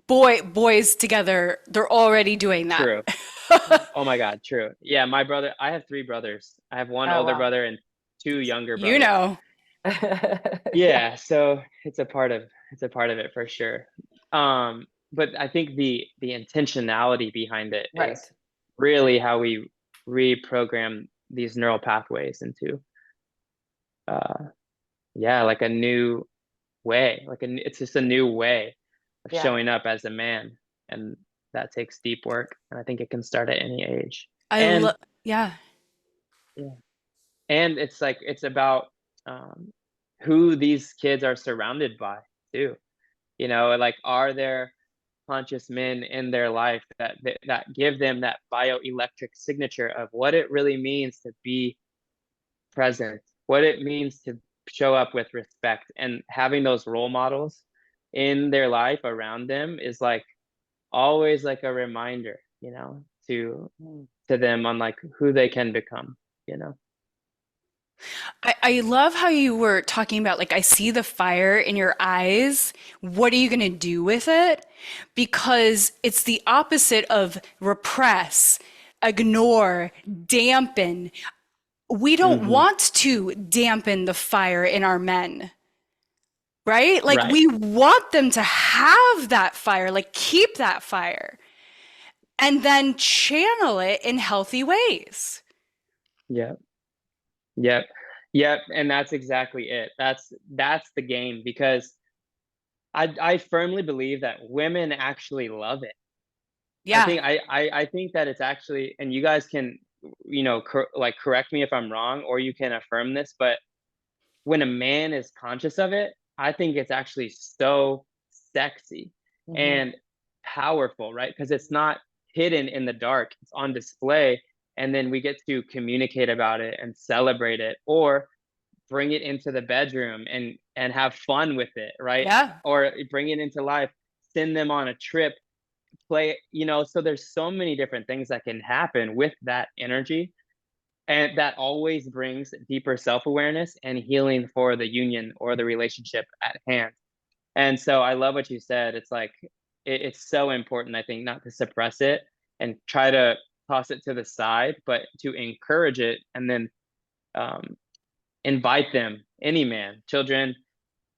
boys together, they're already doing that. true. Oh my God, true. Yeah, my brother, I have three brothers. I have one Oh, older wow. brother and two younger You brothers. know. Yeah. Yeah, so it's a part of it for sure. But I think the intentionality behind it Right. is really how we reprogram these neural pathways into uh yeah, like a new way, it's just a new way of Yeah. showing up as a man, and that takes deep work, and I think it can start at any age. I And love, yeah. yeah, and it's like it's about um who these kids are surrounded by too. Like, are there conscious men in their life that give them that bioelectric signature of what it really means to be present, what it means to show up with respect, and having those role models in their life around them is like always like a reminder, to Mm. to them on like who they can become, you know. I love how you were talking about, like, I see the fire in your eyes. What are you going to do with it? Because it's the opposite of repress, ignore, dampen. We don't Hmm. want to dampen the fire in our men, right? Like, Right. we want them to have that fire, like, keep that fire, and then channel it in healthy ways. Yep. Yep. Yep. And that's exactly it. That's the game, because I firmly believe that women actually love it. I Yeah. think I think that it's actually, and you guys can, like correct me if I'm wrong, or you can affirm this, but when a man is conscious of it, I think it's actually so sexy Mhm. and powerful, right? Because it's not hidden in the dark, it's on display. And then we get to communicate about it and celebrate it, or bring it into the bedroom and have fun with it, right? Yeah. Or bring it into life, send them on a trip, play, so there's so many different things that can happen with that energy, and that always brings deeper self-awareness and healing for the union or the relationship at hand. And so I love what you said. It's like it's so important, I think, not to suppress it and try to toss it to the side, but to encourage it, and then um, invite them, any man, children,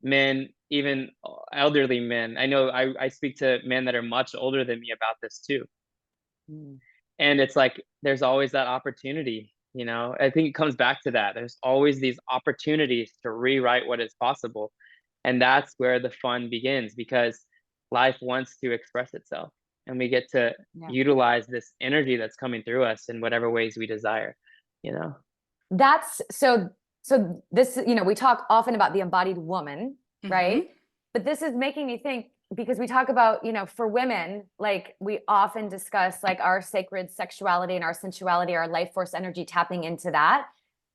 men, even elderly men. I know I speak to men that are much older than me about this too. Mm. And it's like there's always that opportunity, I think it comes back to that. There's always these opportunities to rewrite what is possible. And that's where the fun begins, because life wants to express itself. and we get to Yeah. utilize this energy that's coming through us in whatever ways we desire, you know? That's so this, you know, we talk often about the embodied woman, right? But this is making me think, because we talk about, you know, for women, like we often discuss like our sacred sexuality and our sensuality, our life force energy, tapping into that.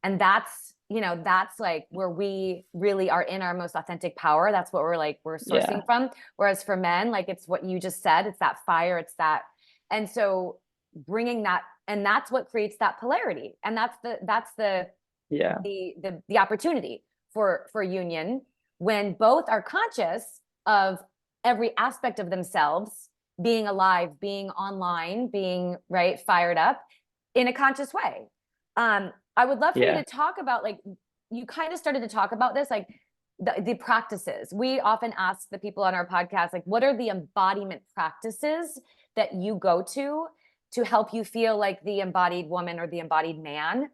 And that's, you know, that's like where we really are in our most authentic power. That's what we're sourcing Yeah. from. Whereas for men, like it's what you just said, it's that fire, it's that. And so bringing that, and that's what creates that polarity. And that's Yeah. the opportunity for union, when both are conscious of every aspect of themselves, being alive, being online, being right, fired up in a conscious way. I would love for you Yeah. to talk about, like, you kind of started to talk about this, like the practices. We often ask the people on our podcast, like, what are the embodiment practices that you go to help you feel like the embodied woman or the embodied man?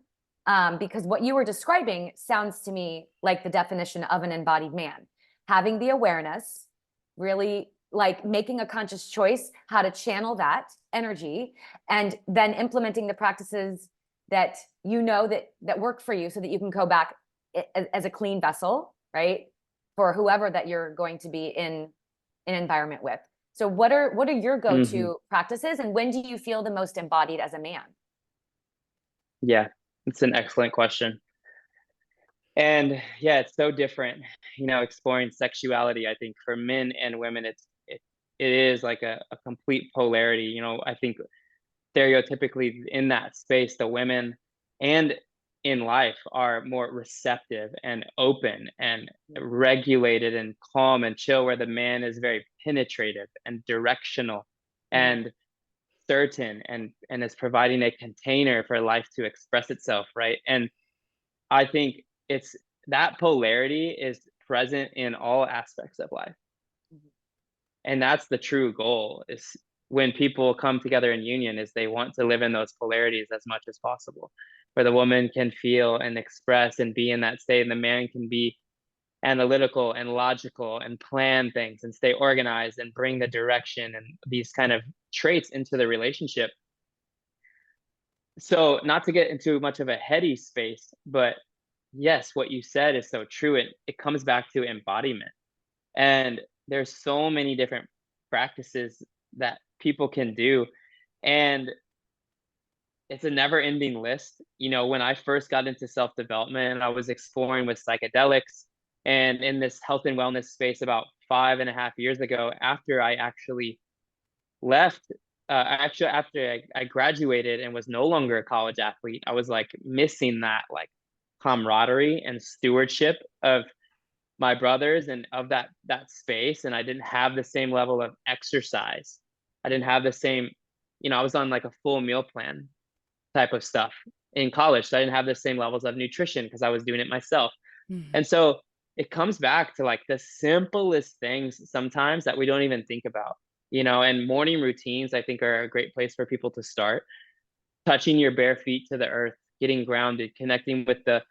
Because what you were describing sounds to me like the definition of an embodied man. Having the awareness, really like making a conscious choice how to channel that energy, and then implementing the practices that you know that work for you, so that you can go back as a clean vessel, right? For whoever that you're going to be in an environment with. So what are your go-to practices, and when do you feel the most embodied as a man? Yeah. It's an excellent question. And yeah, it's so different, you know, exploring sexuality. I think for men and women, it is like a complete polarity. You know, I think stereotypically in that space, the women and in life are more receptive and open and regulated and calm and chill, where the man is very penetrative and directional and certain, and is providing a container for life to express itself, right? And I think it's that polarity is present in all aspects of life. And that's the true goal, is when people come together in union, is they want to live in those polarities as much as possible, where the woman can feel and express and be in that state, and the man can be analytical and logical and plan things and stay organized and bring the direction and these kind of traits into the relationship. So not to get into much of a heady space, but yes, what you said is so true. It comes back to embodiment. And there's so many different practices that people can do. And it's a never ending list. You know, when I first got into self development, I was exploring with psychedelics and in this health and wellness space about 5.5 years ago, after I actually left. Actually, after I graduated and was no longer a college athlete, I was like missing that like camaraderie and stewardship of my brothers and of that space, and I didn't have the same level of exercise. I didn't have the same, you know, I was on like a full meal plan type of stuff in college, so I didn't have the same levels of nutrition because I was doing it myself. And so it comes back to like the simplest things sometimes that we don't even think about, you know. And morning routines, I think, are a great place for people to start. Touching your bare feet to the earth, getting grounded, connecting with the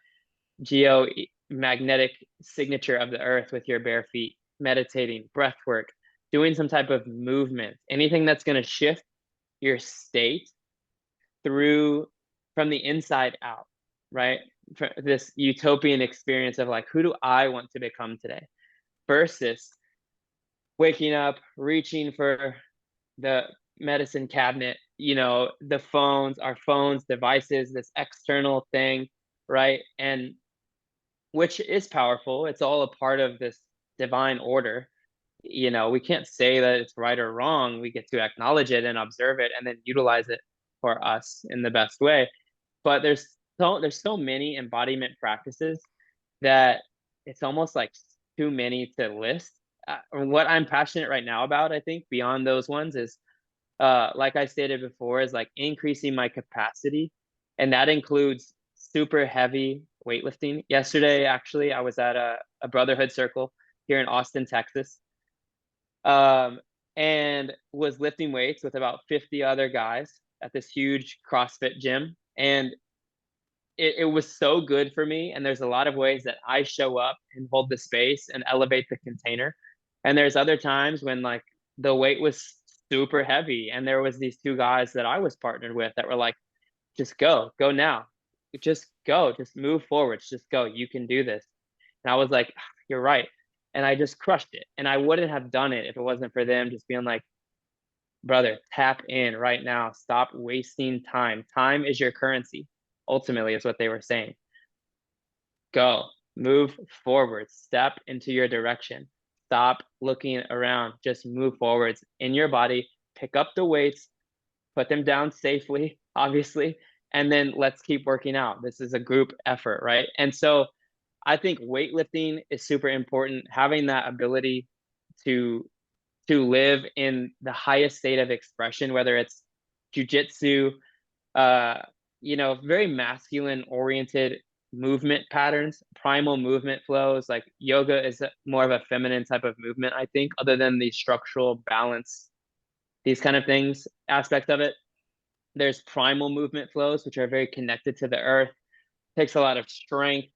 geomagnetic signature of the earth with your bare feet, meditating, breath work, doing some type of movement, anything that's going to shift your state through from the inside out, right? For this utopian experience of like, who do I want to become today? Versus waking up, reaching for the medicine cabinet, you know, the phones, our phones, devices, this external thing, right? And which is powerful. It's all a part of this divine order. You know, we can't say that it's right or wrong. We get to acknowledge it and observe it and then utilize it for us in the best way. But there's so many embodiment practices that it's almost like too many to list. What I'm passionate right now about, I think, beyond those ones is, like I stated before, is like increasing my capacity, and that includes super heavy weightlifting. Yesterday, actually, I was at a brotherhood circle here in Austin, Texas, and was lifting weights with about 50 other guys at this huge CrossFit gym. And it was so good for me. And there's a lot of ways that I show up and hold the space and elevate the container. And there's other times when like the weight was super heavy. And there was these two guys that I was partnered with that were like, just go now. Just go, just move forwards, just go. You can do this. And I was like, you're right. And I just crushed it. And I wouldn't have done it if it wasn't for them just being like, brother, tap in right now. Stop wasting time. Time is your currency, ultimately, is what they were saying. Go, move forward, step into your direction. Stop looking around, just move forwards in your body, pick up the weights, put them down safely, obviously, and then let's keep working out. This is a group effort, right? And so I think weightlifting is super important. Having that ability to live in the highest state of expression, whether it's jujitsu, uh, very masculine oriented movement patterns, primal movement flows. Like yoga is more of a feminine type of movement, I think, other than the structural balance, these kind of things, aspects of it. There's primal movement flows, which are very connected to the earth. It takes a lot of strength.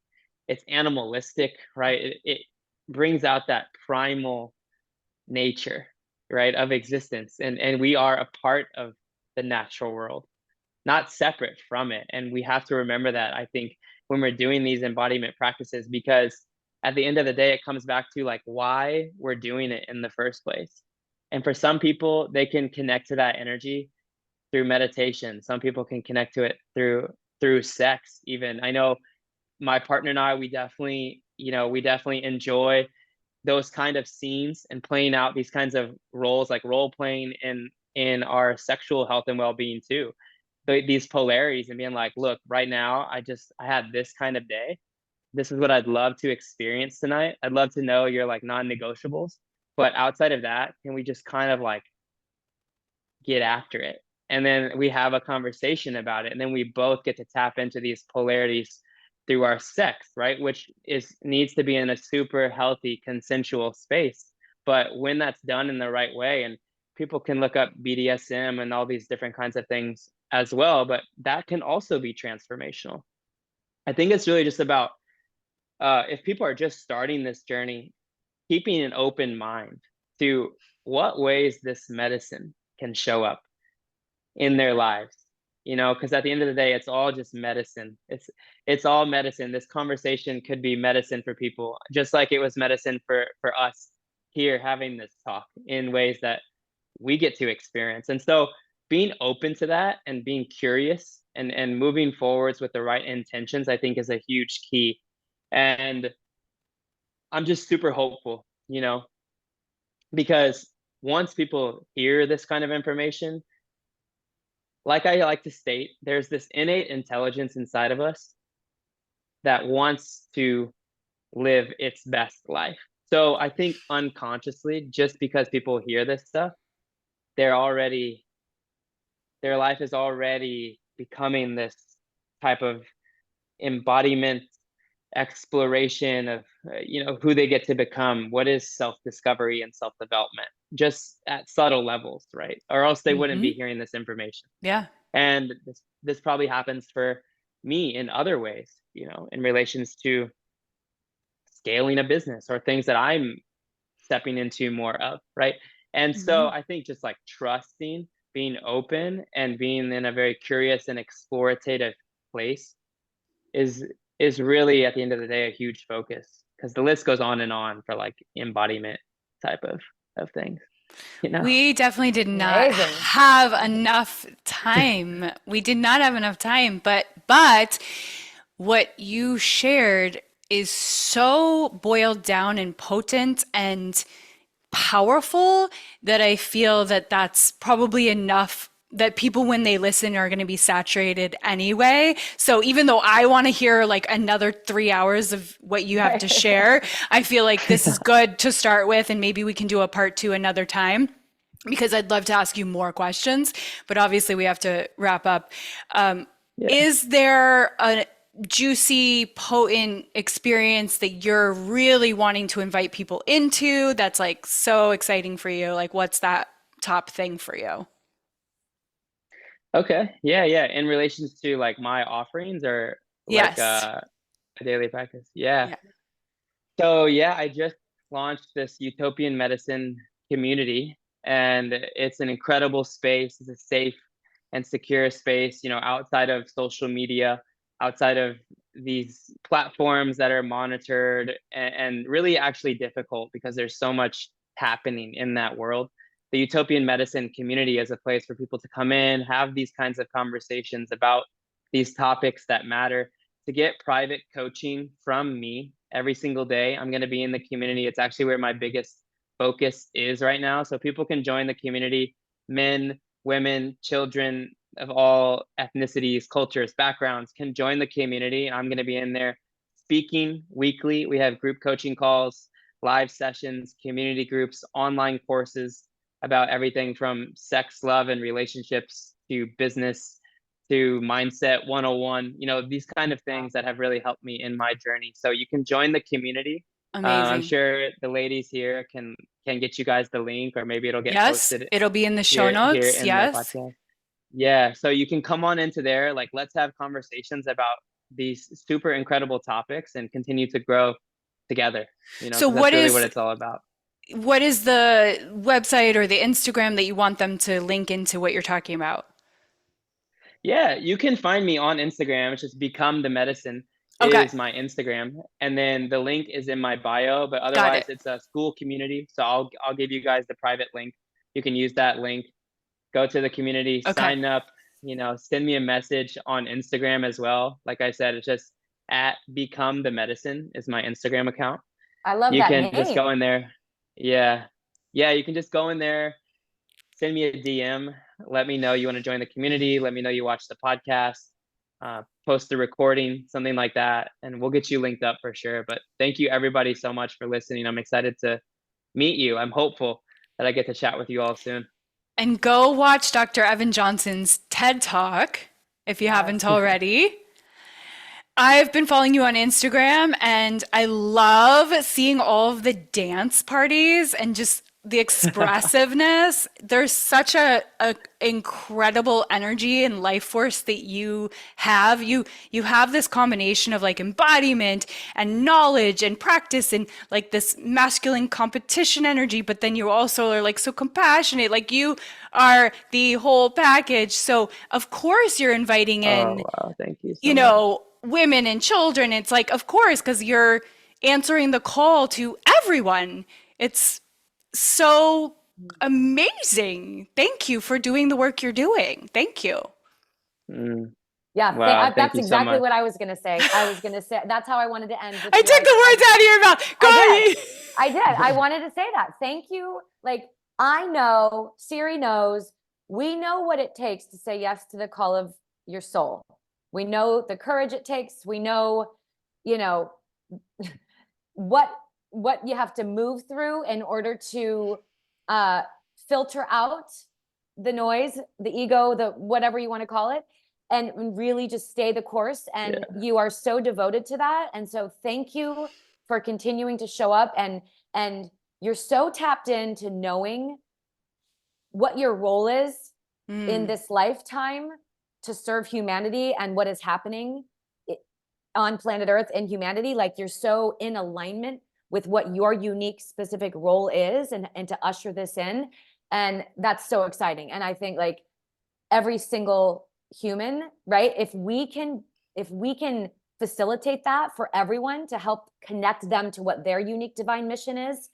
It's animalistic, right? It brings out that primal nature, right, of existence. And we are a part of the natural world, not separate from it. And we have to remember that, I think, when we're doing these embodiment practices, because at the end of the day, it comes back to like why we're doing it in the first place. And for some people, they can connect to that energy through meditation. Some people can connect to it through sex even. I know my partner and I, we definitely enjoy those kind of scenes and playing out these kinds of roles, like role playing in our sexual health and well-being too. These polarities and being like, look, right now I had this kind of day. This is what I'd love to experience tonight. I'd love to know your like non-negotiables. But outside of that, can we just kind of like get after it? And then we have a conversation about it. And then we both get to tap into these polarities through our sex, right? Which needs to be in a super healthy, consensual space. But when that's done in the right way, and people can look up BDSM and all these different kinds of things as well, but that can also be transformational. I think it's really just about, if people are just starting this journey, keeping an open mind to what ways this medicine can show up in their lives, because at the end of the day, it's all just medicine. It's all medicine. This conversation could be medicine for people, just like it was medicine for us here having this talk in ways that we get to experience. And so being open to that and being curious and moving forwards with the right intentions, I think is a huge key. And I'm just super hopeful, because once people hear this kind of information, like I like to state, there's this innate intelligence inside of us that wants to live its best life. So I think unconsciously, just because people hear this stuff, their life is already becoming this type of embodiment, exploration of who they get to become. What is self-discovery and self-development, just at subtle levels, right? Or else they wouldn't be hearing this information. Yeah. And this probably happens for me in other ways, in relations to scaling a business or things that I'm stepping into more of, right? And so I think just like trusting, being open, and being in a very curious and explorative place is really, at the end of the day, a huge focus, because the list goes on and on for like embodiment type of things, We definitely did not Amazing. have enough time. We did not have enough time, but what you shared is so boiled down and potent and powerful that I feel that that's probably enough that people, when they listen, are going to be saturated anyway. So even though I want to hear like another 3 hours of what you have to share, I feel like this is good to start with, and maybe we can do a part two another time, because I'd love to ask you more questions, but obviously we have to wrap up. Yeah. Is there a juicy, potent experience that you're really wanting to invite people into that's like so exciting for you? Like, what's that top thing for you? Okay. Yeah. In relations to like my offerings, or like Yes. a daily practice. Yeah. Yeah. So yeah, I just launched this Utopian Medicine community. and it's an incredible space. It's a safe and secure space, outside of social media, outside of these platforms that are monitored and really actually difficult because there's so much happening in that world. The Utopian Medicine community is a place for people to come in, have these kinds of conversations about these topics that matter, to get private coaching from me every single day. I'm going to be in the community. It's actually where my biggest focus is right now. So people can join the community, men, women, children of all ethnicities, cultures, backgrounds can join the community. I'm going to be in there speaking weekly. We have group coaching calls, live sessions, community groups, online courses about everything from sex, love, and relationships to business to mindset 101, these kind of things that have really helped me in my journey. So you can join the community. I'm Amazing. sure the ladies here can get you guys the link, or maybe it'll get Yes, posted it'll be in the show here notes. in the Yes. podcast. Yeah, so you can come on into there. Like, let's have conversations about these super incredible topics and continue to grow together, So because that's really what it's all about. what is the website or the Instagram that you want them to link into what you're talking about? Yeah, you can find me on Instagram. It's just Become the Medicine Okay, is my Instagram, and then the link is in my bio. But got otherwise, it. it's a school community, so I'll give you guys the private link. You can use that link, go to the community, Okay. sign up. Send me a message on Instagram as well. Like I said, it's just at Become the Medicine is my Instagram account. I love You that can just go name. in there. Yeah, yeah, you can just go in there, send me a DM. Let me know you want to join the community. Let me know you watch the podcast, post the recording, something like that, and we'll get you linked up for sure. But thank you everybody so much for listening. I'm excited to meet you. I'm hopeful that I get to chat with you all soon. And go watch Dr. Evan Johnson's TED Talk if you Yes. haven't already. I've been following you on Instagram and I love seeing all of the dance parties and just the expressiveness. There's such a incredible energy and life force that you have. You have this combination of like embodiment and knowledge and practice and like this masculine competition energy, but then you also are like so compassionate. Like you are the whole package. So of course you're inviting Oh, in, wow. Thank you so much. women and children. It's like, of course, because you're answering the call to everyone. It's so amazing. Thank you for doing the work you're doing. Thank you. Mm, Yeah, wow. Thank that's you so exactly much. what I was going to say. I was going to say that's how I wanted to end with I you. took the words out of your mouth. Go I did. ahead. I did. I wanted to say that. Thank you. Like, I know, Siri knows, we know what it takes to say yes to the call of your soul. We know the courage it takes. We know, you know, what you have to move through in order to filter out the noise, the ego, the whatever you want to call it, and really just stay the course. And Yeah. you are so devoted to that. And so thank you for continuing to show up, and you're so tapped into knowing what your role is in this lifetime to serve humanity and what is happening on planet Earth in humanity. Like, you're so in alignment with what your unique specific role is, and to usher this in. And that's so exciting. And I think like every single human, right? If we can facilitate that for everyone to help connect them to what their unique divine mission is,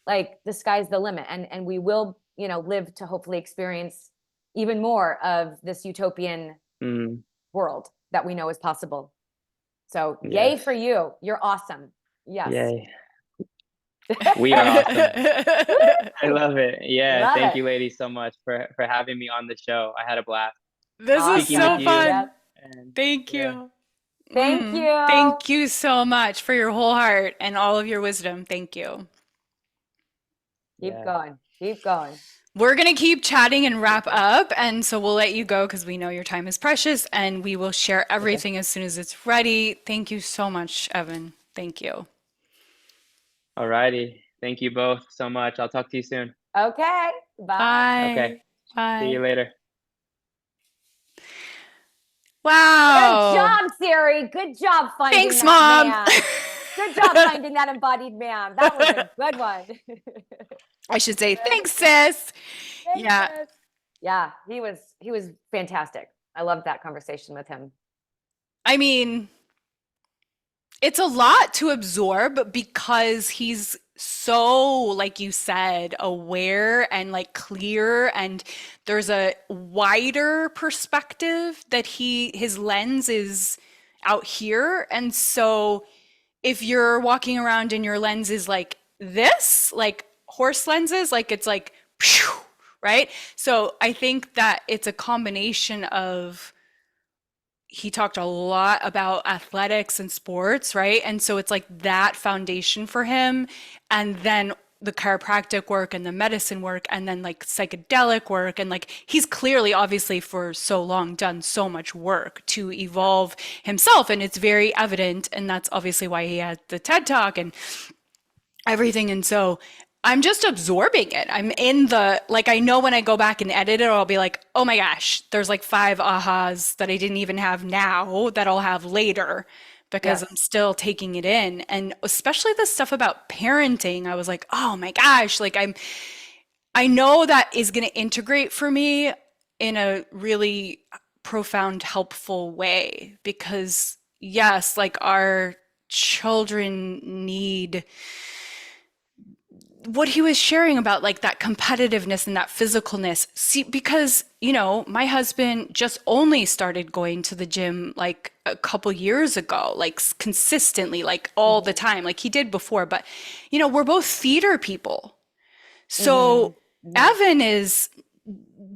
like the sky's the limit. And we will, live to hopefully experience even more of this utopian world that we know is possible. So yay Yes. for you. You're awesome. Yes. Yay. We are awesome. I love it. Yeah. Love Thank it. you, ladies, so much for having me on the show. I had a blast This is speaking with so Awesome. you. fun. Yep. And Thank yeah. you. Thank you. Thank you so much for your whole heart and all of your wisdom. Thank you. Keep Yeah. going. Keep going. We're going to keep chatting and wrap up. And so we'll let you go because we know your time is precious and we will share everything as soon as it's ready. Thank you so much, Evan. Thank you. All righty. Thank you both so much. I'll talk to you soon. Okay. Bye. Bye. Okay. See you Bye. later. Wow. Good job, Siri. Good job finding Thanks, that Mom. man. Good job finding that embodied man. That was a good one. I should say, Very thanks, good. sis. Thanks, Yeah. sis. Yeah, he was fantastic. I loved that conversation with him. I mean, it's a lot to absorb because he's so, like you said, aware and like clear, and there's a wider perspective that his lens is out here. And so if you're walking around and your lens is like this, like horse lenses, like it's like, phew, right? So I think that it's a combination of he talked a lot about athletics and sports, right? And so it's like that foundation for him. And then the chiropractic work and the medicine work and then like psychedelic work. And like he's clearly, obviously, for so long done so much work to evolve himself. And it's very evident. And that's obviously why he had the TED Talk and everything. And so I'm just absorbing it. I'm in the, like, I know when I go back and edit it, I'll be like, oh my gosh, there's like five ahas that I didn't even have now that I'll have later because I'm Yes. still taking it in. And especially the stuff about parenting, I was like, oh my gosh, like I know that is going to integrate for me in a really profound, helpful way because, yes, like our children need what he was sharing about like that competitiveness and that physicalness. See, because, my husband just only started going to the gym like a couple years ago, like consistently, like all the Mm-hmm. time, like he did before. But, we're both theater people. Mm-hmm. So Mm-hmm. Evan is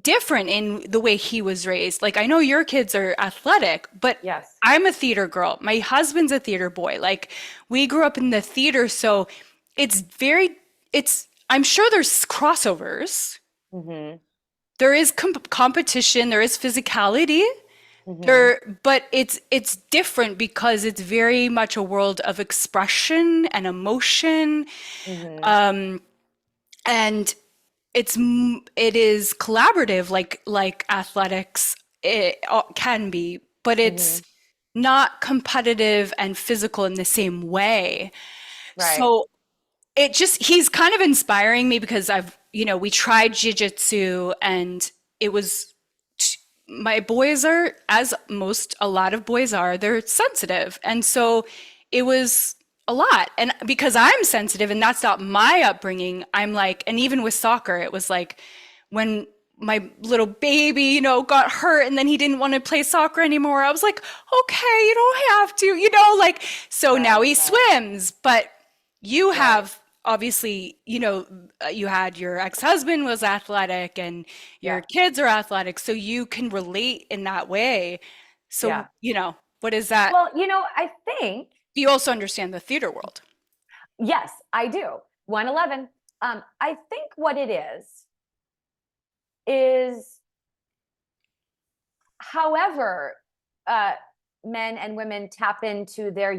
different in the way he was raised. Like I know your kids are athletic, but Yes. I'm a theater girl. My husband's a theater boy. Like we grew up in the theater, so it's very I'm sure there's crossovers. Mm-hmm. There is competition, there is physicality. Mm-hmm. But it's different because it's very much a world of expression and emotion. Mm-hmm. Um, and it is collaborative like athletics it can be, but Mm-hmm. it's not competitive and physical in the same way. Right. So he's kind of inspiring me because we tried jujitsu and it was my boys are, as a lot of boys are, they're sensitive. And so it was a lot. And because I'm sensitive and that's not my upbringing, I'm like, and even with soccer, it was like when my little baby, got hurt and then he didn't want to play soccer anymore. I was like, okay, you don't have to, like, so now Right. he Right. swims. But you Right. have obviously, you had your ex-husband was athletic and your Yeah. kids are athletic, so you can relate in that way. So, Yeah. what is that? Well, I think, You also understand the theater world. yes, I do. 111. I think what it is however uh, men and women tap into their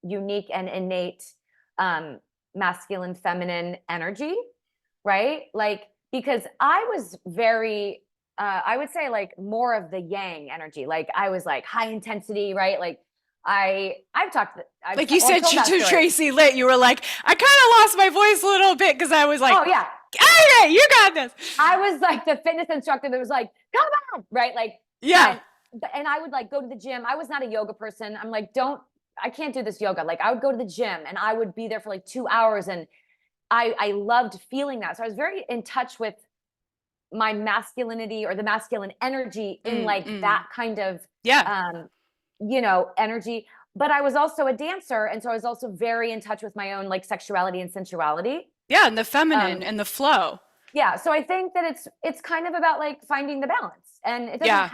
unique and innate um, masculine, feminine energy, right? Like, because I was very, I would say like more of the yang energy. Like I was like high intensity, right? Like I've talked, Like you well, I've said told that to story. Tracy Lit, you were like, I kind of lost my voice a little bit because I was like, Oh yeah, okay, you got this. I was like the fitness instructor that was like, come on, right? Like, Yeah. and I would like go to the gym. I was not a yoga person. I'm like, I can't do this yoga. Like I would go to the gym and I would be there for like 2 hours and I loved feeling that. So I was very in touch with my masculinity or the masculine energy in Mm, like mm. that kind of, Yeah. um, energy. But I was also a dancer. And so I was also very in touch with my own like sexuality and sensuality. Yeah. And the feminine Um, and the flow. yeah, so I think that it's kind of about like finding the balance, and Yeah.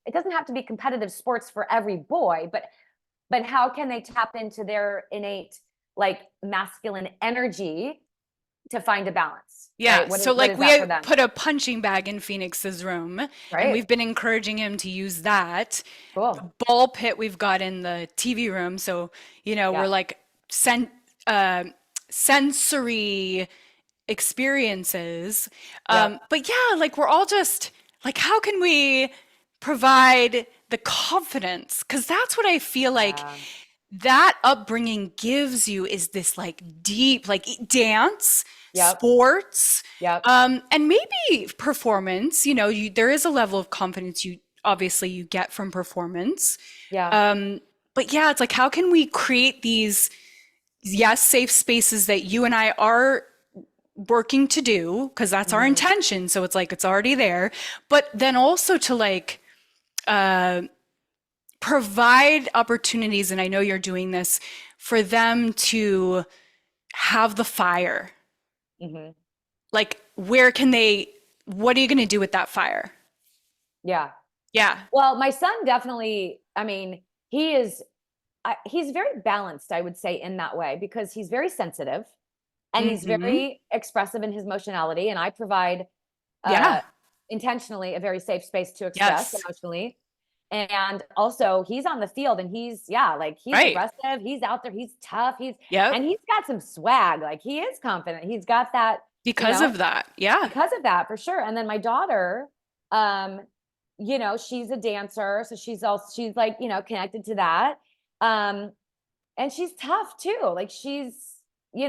it doesn't have to be competitive sports for every boy, but how can they tap into their innate like masculine energy to find a balance, Yeah. right? So What like is that we for them? put a punching bag in Phoenix's room and Right. we've been encouraging him to use that. The Cool. ball pit we've got in the TV room. So, we're Yeah. like uh, sensory experiences. Yep. But yeah, like we're all just like, how can we provide the confidence? Because that's what I feel like that upbringing gives you is this like deep, like dance. Yep. sports, Yep. and maybe performance. You know, there is a level of confidence you obviously you get from performance. Yeah. But yeah, it's like, how can we create these, yes, safe spaces that you and I are working to do, because that's our Mhm. intention. So it's like it's already there. But then also to like provide opportunities, and I know you're doing this, for them to have the fire. Mhm. Like, where can they, what are you going to do with that fire? Yeah. Yeah. Well, my son definitely, I mean, he's very balanced, I would say, in that way, because he's very sensitive and he's Hmm. very expressive in his emotionality. And I provide uh, Yeah. intentionally a very safe space to express Yes. emotionally. And also he's on the field and yeah, like he's Right. aggressive, he's out there, he's tough, Yep. and he's got some swag, like he is confident. He's got that, you Because know, of that. Yeah. because of that, for sure. And then my daughter, um, she's a dancer, so she's like, connected to that. Um, and she's tough too. Like you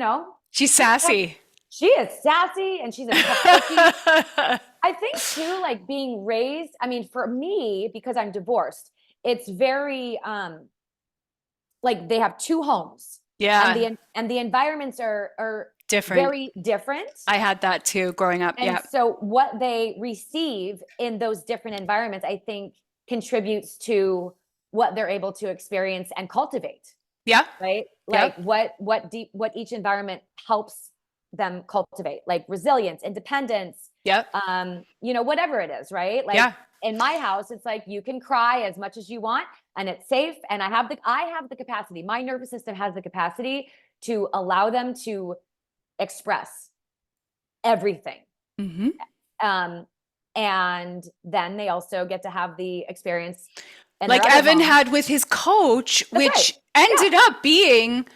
know, She's she's tough. sassy. She is sassy and she's a tough cookie. I think too, like being raised, I mean, for me, because I'm divorced, it's very like they have two homes and Yeah. the environments are Different. very different. I had that too growing up. And Yeah. so what they receive in those different environments, I think contributes to what they're able to experience and cultivate, Yeah. right? Like Yep. what each environment helps them cultivate, like resilience, independence, Yep. whatever it is, right? Like Yeah. in my house, it's like you can cry as much as you want and it's safe. And I have the capacity. My nervous system has the capacity to allow them to express everything. Hmm. Um, and then they also get to have the experience in their Like other Evan home. had with his coach, That's right. which Yeah. ended up being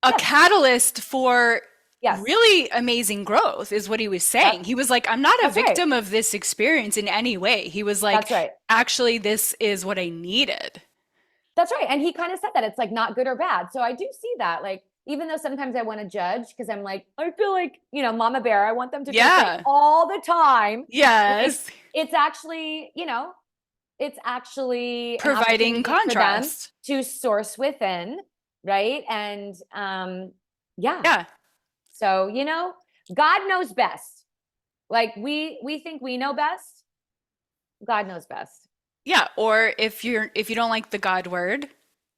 a Yes. catalyst for Yes. really amazing growth, is what he was Yep. saying. He was like, I'm not a That's right. victim of this experience in any way. He was like, That's right. actually, this is what I needed. That's right. And he kind of said that it's like not good or bad. So I do see that. Like, even though sometimes I want to judge because I'm like, I feel like, Mama Bear, I want them to feel safe Yeah. all the time. Like, Yes. it's actually, it's actually an Providing opportunity for them contrast. to source within, right? And yeah. Yeah. So, God knows best. Like we think we know best. God knows best. Yeah. Or if you don't like the God word,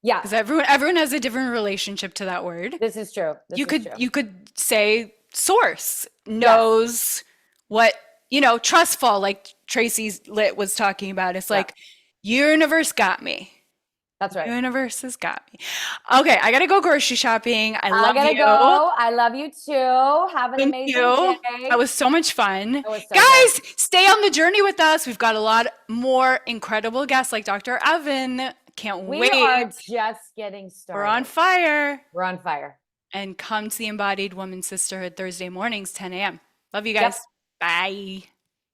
Yeah, because everyone has a different relationship to that word. this is true. This You is could true. you could say source Yes. knows what, trustful, like Tracy's lit was talking about. It's Yeah, like, universe got me. that's right. Universe has got me. Okay, I gotta go grocery shopping. I I love gotta you. go. I love you too. Have an Thank amazing you. That day. was so much fun. It was so good. Guys, stay on the journey with us. We've got a lot more incredible guests like Dr. Evan. Can't We are wait. just getting We're on started. fire. We're on fire. And come to the Embodied Woman Sisterhood Thursday mornings, 10 a.m. Love you Yep. guys. Bye.